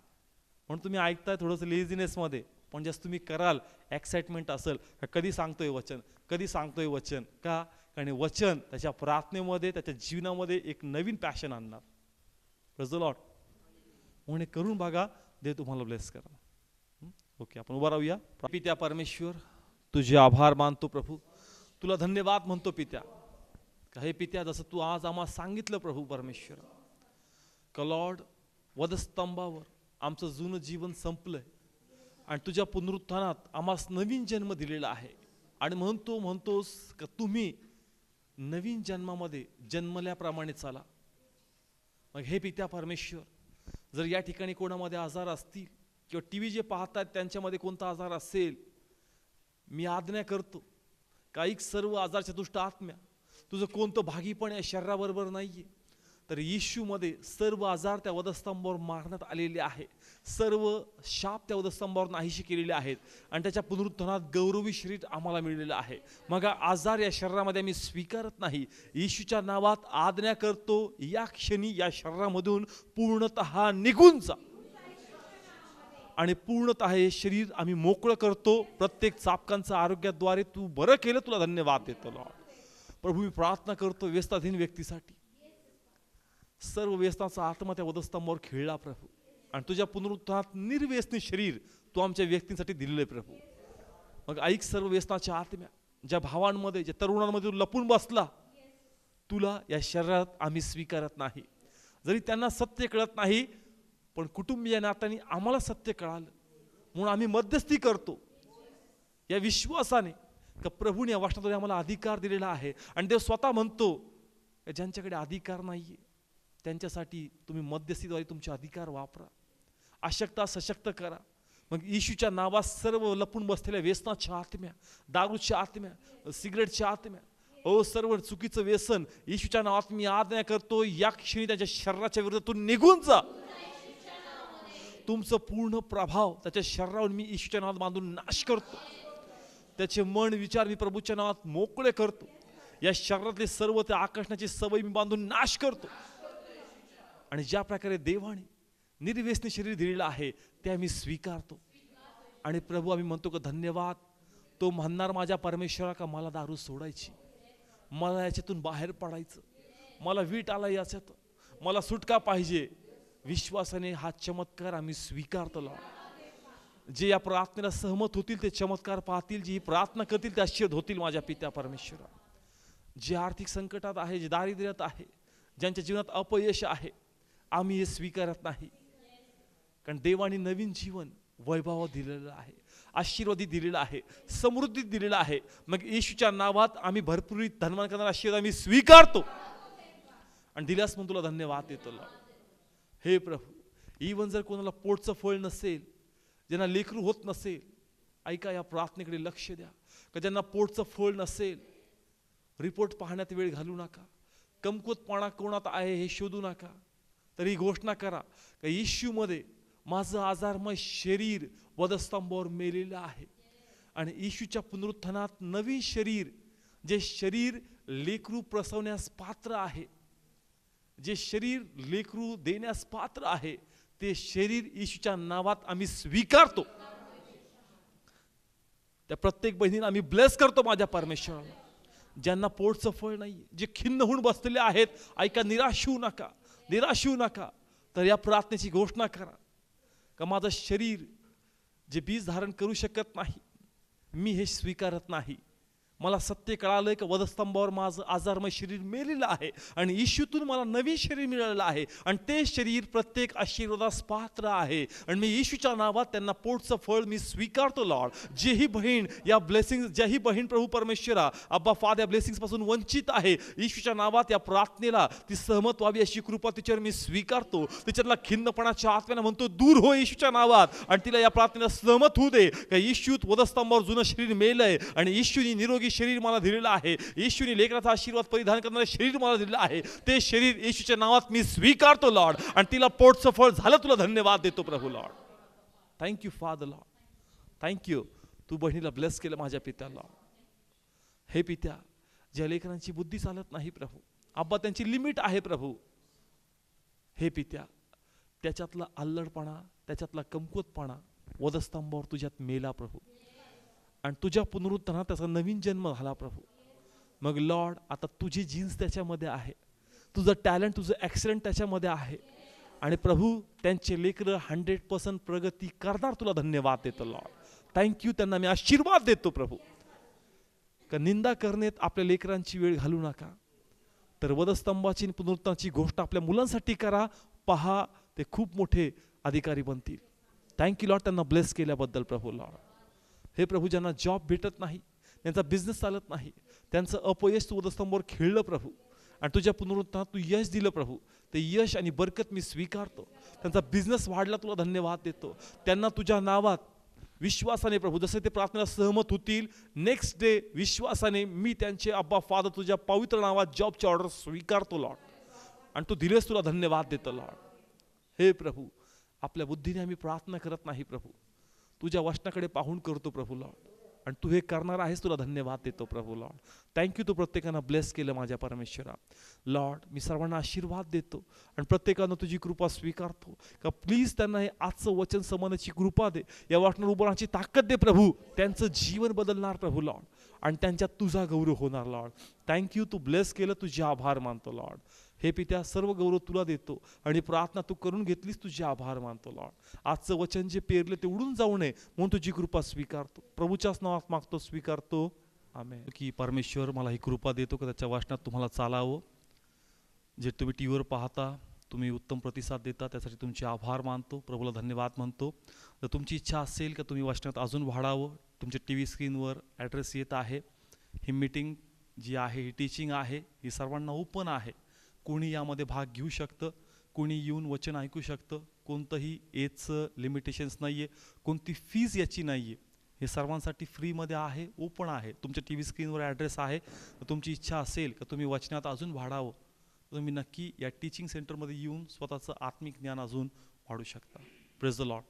म्हणून तुम्ही ऐकताय थोडंसं लेझीनेसमध्ये, पण जास्त तुम्ही कराल, एक्साइटमेंट असेल, कधी सांगतोय वचन, कधी सांगतोय वचन, का? कारण वचन त्याच्या प्रार्थनेमध्ये, त्याच्या जीवनामध्ये एक नवीन पॅशन आणणार. Praise the Lord. म्हणून करून बघा, देव तुम्हाला ब्लेस करा. ओके, आपण उभा राहूया. पित्या परमेश्वर, तुझे आभार मानतो प्रभू, तुला धन्यवाद म्हणतो पित्या. हे पित्या, जसं तू आज आम्हाला सांगितलं प्रभू परमेश्वर, का लॉर्ड वधस्तंभावर आमचं जुनं जीवन संपलंय आणि तुझ्या पुनरुत्थानात आम्हाला नवीन जन्म दिलेला आहे. आणि म्हणून तो म्हणतोस का तुम्ही नवीन जन्मामध्ये जन्मल्याप्रमाणे चाला. मग हे पित्या परमेश्वर, जर या ठिकाणी कोणामध्ये आजार असतील किंवा टीव्ही जे पाहतात त्यांच्यामध्ये कोणता आजार असेल, मी आज्ञा करतो काही सर्व आजारच्या दुष्ट आत्म्या, तुझं कोणतं भागीपण या शरीराबरोबर नाहीये, तर येशूमध्ये सर्व आजार त्या वधस्तंभावर मारण्यात आलेले आहे, सर्व शाप त्या वधस्तंभावर नाहीशी केलेले आहेत आणि त्याच्या पुनरुत्थानात गौरवी शरीर आम्हाला मिळलेलं आहे. मग आजार या शरीरामध्ये आम्ही स्वीकारत नाही. येशूच्या नावात आज्ञा करतो, या क्षणी या शरीरामधून पूर्णतः निघून जा आणि पूर्णतः हे शरीर आम्ही मोकळं करतो. प्रत्येक चापकांचं आरोग्याद्वारे तू बरं केलं, तुला धन्यवाद देतो लॉर्ड. प्रभू मी प्रार्थना करतो व्यसनाधीन व्यक्तीसाठी, सर्व व्यसनाचा आत्मा त्या वधस्तंभावर खेळला प्रभू आणि तुझ्या पुनरुत्थानात निर्व्यसनी शरीर तू आमच्या व्यक्तींसाठी दिलेलं आहे प्रभू. मग ऐक, सर्व व्यसनाच्या आत्म्या ज्या भावांमध्ये ज्या तरुणांमध्ये लपून बसला, तुला या शरीरात आम्ही स्वीकारत नाही. जरी त्यांना सत्य कळत नाही, पण कुटुंबीय नात्याने आम्हाला सत्य कळालं म्हणून आम्ही मध्यस्थी करतो या विश्वासाने का प्रभूने या वाचनाद्वारे आम्हाला अधिकार दिलेला आहे. आणि देव स्वतः म्हणतो ज्यांच्याकडे अधिकार नाहीये त्यांच्यासाठी तुम्ही मध्यस्थीद्वारे तुमचे अधिकार वापरा, अशक्त सशक्त करा. मग येशूच्या नावात सर्व लपून बसलेल्या व्यसनाच्या आत्म्या, दारूच्या आत्म्या, सिगरेटच्या आत्म्या, सर्व चुकीचं व्यसन येशूच्या नावात मी आज्ञा करतो, या क्षणी त्याच्या शरीराच्या विरोधातून निघून जा. तुमचं पूर्ण प्रभाव त्याच्या शरीरावर मी येशूच्या नावात बांधून नाश करतो. त्याचे मन विचार मी प्रभूच्या नावात मोकळे करतो. या शरीरातले सर्व त्या आकर्षणाची सवय मी बांधून नाश करतो. आणि ज्या प्रकारे देवाने निर्व्यसनी शरीर दिलेलं आहे ते आम्ही स्वीकारतो. आणि प्रभू आम्ही म्हणतो की धन्यवाद. तो म्हणणार माझ्या परमेश्वरा का मला दारू सोडायची, मला याच्यातून बाहेर पडायचं, मला वीट आला याच्यात, मला सुटका पाहिजे. विश्वासाने हा चमत्कार आम्ही स्वीकारतो लॉर्ड. जे या प्रार्थनेला सहमत होतील ते चमत्कार पाहतील, जी ही प्रार्थना करतील ते आशीर्वाद होतील माझ्या पित्या परमेश्वरा. जे आर्थिक संकटात आहे, जे दारिद्र्यात आहे, ज्यांच्या जीवनात अपयश आहे, आम्ही हे स्वीकारत नाही. कारण देवाने नवीन जीवन वैभव दिलेलं आहे, आशीर्वादी दिलेला आहे, समृद्धी दिलेला आहे. मग येशूच्या नावात आम्ही भरपूर धनवान करणारा आशीर्वाद आम्ही स्वीकारतो आणि दिल्यास म्हणून तुला धन्यवाद देतो लॉर्ड. हे प्रभू, इवन जर कोणाला पोटचं फळ नसेल, ज्यांना लेकरू होत नसेल, ऐका या प्रार्थनेकडे लक्ष द्या. का ज्यांना पोटचं फळ नसेल, रिपोर्ट पाहण्यात वेळ घालू नका, कमकुवतपणा कोणात आहे हे शोधू नका, तरी घोषणा करा का येशूमध्ये माझं आजारमय शरीर वधस्तंभावर मेलेलं आहे आणि येशूच्या पुनरुत्थानात नवीन शरीर, जे शरीर लेकरू प्रसवण्यास पात्र आहे, जे शरीर लेकरू देण्यास पात्र आहे, ते शरीर येशूच्या नावात आम्ही स्वीकारतो. त्या प्रत्येक बहिणीला आम्ही ब्लेस करतो माझ्या परमेश्वराला. ज्यांना पोटचं फळ नाही, जे खिन्न होऊन बसलेले आहेत, ऐका, निराश होऊ नका, निराश होऊ नका. तर या प्रार्थनेची घोषणा करा का माझं शरीर जे बीज धारण करू शकत नाही, मी हे स्वीकारत नाही. मला सत्य कळालंय की वधस्तंभावर माझं आजारमय शरीर मेलेलं आहे आणि येशूतून मला नवीन शरीर मिळालेलं आहे आणि ते शरीर प्रत्येक आशीर्वादास पात्र आहे. आणि मी येशूच्या नावात त्यांना पोटचं फळ मी स्वीकारतो लॉर्ड. जेही बहीण या ब्लेसिंग, ज्याही बहीण प्रभू परमेश्वरा अब्बा फादर या ब्लेसिंग्स पासून वंचित आहे, येशूच्या नावात या प्रार्थनेला ती सहमत व्हावी अशी कृपा तिच्यावर मी स्वीकारतो. तिच्यातला खिन्नपणाच्या आत्म्यानं म्हणतो दूर हो येशूच्या नावात आणि तिला या प्रार्थनेला सहमत होऊ दे का येशूत वधस्तंभावर जुनं शरीर मेलंय आणि येशूनी निरोगी शरीर मला दिलेलं आहे, येशूने लेकराचा आशीर्वाद परिधान करणारे शरीर मला दिलेलं आहे. ते शरीर येशूच्या नावात मी स्वीकारतो लॉर्ड आणि तिला पोटचं फळ झालं. तुला धन्यवाद देतो प्रभू lord. Thank you father lord, thank you. तू बहिणीला ब्लेस केलं माझ्या पित्या लॉर्ड. हे पित्या, ज्या लेकरांची बुद्धी चालत नाही प्रभू, अब्बा त्यांची लिमिट आहे प्रभू, हे पित्या त्याच्यातला अल्लडपणा, त्याच्यातला कमकुवतपणा वधस्तंभावर तुझ्यात मेला प्रभू आणि तुझ्या पुनरुत्थानात त्याचा नवीन जन्म झाला प्रभू. मग लॉर्ड आता तुझी जीन्स त्याच्यामध्ये आहे, तुझं टॅलेंट, तुझं ॲक्सिलेंट त्याच्यामध्ये आहे आणि प्रभू त्यांचे लेकरं 100% प्रगती करणार. तुला धन्यवाद देतो लॉर्ड. थँक्यू. त्यांना मी आशीर्वाद देतो प्रभू का निंदा करण्यात आपल्या लेकरांची वेळ घालू नका, तर वधस्तंभाची पुनरुत्थानाची गोष्ट आपल्या मुलांसाठी करा. पहा ते खूप मोठे अधिकारी बनतील. थँक्यू लॉर्ड त्यांना ब्लेस केल्याबद्दल प्रभू लॉर्ड. हे प्रभू, ज्यांना जॉब भेटत नाही, त्यांचा बिझनेस चालत नाही, त्यांचं अपयश तू वधस्तंभावर खेळलं प्रभू आणि तुझ्या पुनरुत्थानात तू यश दिलं प्रभू. ते यश आणि बरकत मी स्वीकारतो. त्यांचा बिझनेस वाढला, तुला धन्यवाद देतो. त्यांना तुझ्या नावात विश्वासाने प्रभू, जसे ते प्रार्थनेला सहमत होतील, नेक्स्ट डे विश्वासाने मी त्यांचे अब्बा फादर तुझ्या पवित्र नावात जॉबचे ऑर्डर स्वीकारतो लॉर्ड. आणि तू दिलेस, तुला धन्यवाद देतो लॉर्ड. हे प्रभू, आपल्या बुद्धीने आम्ही प्रार्थना करत नाही प्रभू, तुझ्या वचनाकडे पाहून करतो प्रभू लॉर्ड. आणि तू हे करणार आहेस, तुला धन्यवाद देतो प्रभू लॉर्ड. थँक्यू. तू प्रत्येकानं ब्लेस केलं माझ्या परमेश्वरा लॉर्ड. मी सर्वांना आशीर्वाद देतो आणि प्रत्येकानं तुझी कृपा स्वीकारतो का प्लीज त्यांना हे आजचं वचन समजण्याची कृपा दे. या वचनावर उभं राहण्याची ताकद दे प्रभू. त्यांचं जीवन बदलणार प्रभू लॉर्ड आणि त्यांच्यात तुझा गौरव होणार लॉर्ड. थँक्यू. तू ब्लेस केलं, तुझे आभार मानतो लॉर्ड. हे पित्या, सर्व गौरव तुला देतो आणि प्रार्थना तू करून घेतलीस, तुझे आभार मानतो लॉर्ड. आजचं वचन जे पेरले ते उडून जाऊ नये म्हणून तुझी कृपा स्वीकारतो. प्रभूच्याच नावात मागतो, स्वीकारतो. आमेन. की परमेश्वर मला ही कृपा देतो की त्याच्या वचनात तुम्हाला चालावं. जे तुम्ही टी व्हीवर पाहता, तुम्ही उत्तम प्रतिसाद देता, त्यासाठी तुमचे आभार मानतो, प्रभूला धन्यवाद मानतो. जर तुमची इच्छा असेल की तुम्ही वचनात अजून वाढावं, तुमच्या टी व्ही स्क्रीनवर ॲड्रेस येत आहे. ही मीटिंग जी आहे, ही टीचिंग आहे, ही सर्वांना ओपन आहे. कोणी यामध्ये भाग घेऊ शकतं, कोणी येऊन वचन ऐकू शकतं. कोणतंही एजचं लिमिटेशन्स नाही आहे, कोणती फीज याची नाही आहे. हे सर्वांसाठी फ्रीमध्ये आहे, ओपन आहे. तुमच्या टी व्ही स्क्रीनवर ॲड्रेस आहे. तुमची इच्छा असेल का तुम्ही वचनात अजून वाढावं, तुम्ही नक्की या टीचिंग सेंटरमध्ये येऊन स्वतःचं आत्मिक ज्ञान अजून वाढू शकता. Praise the Lord.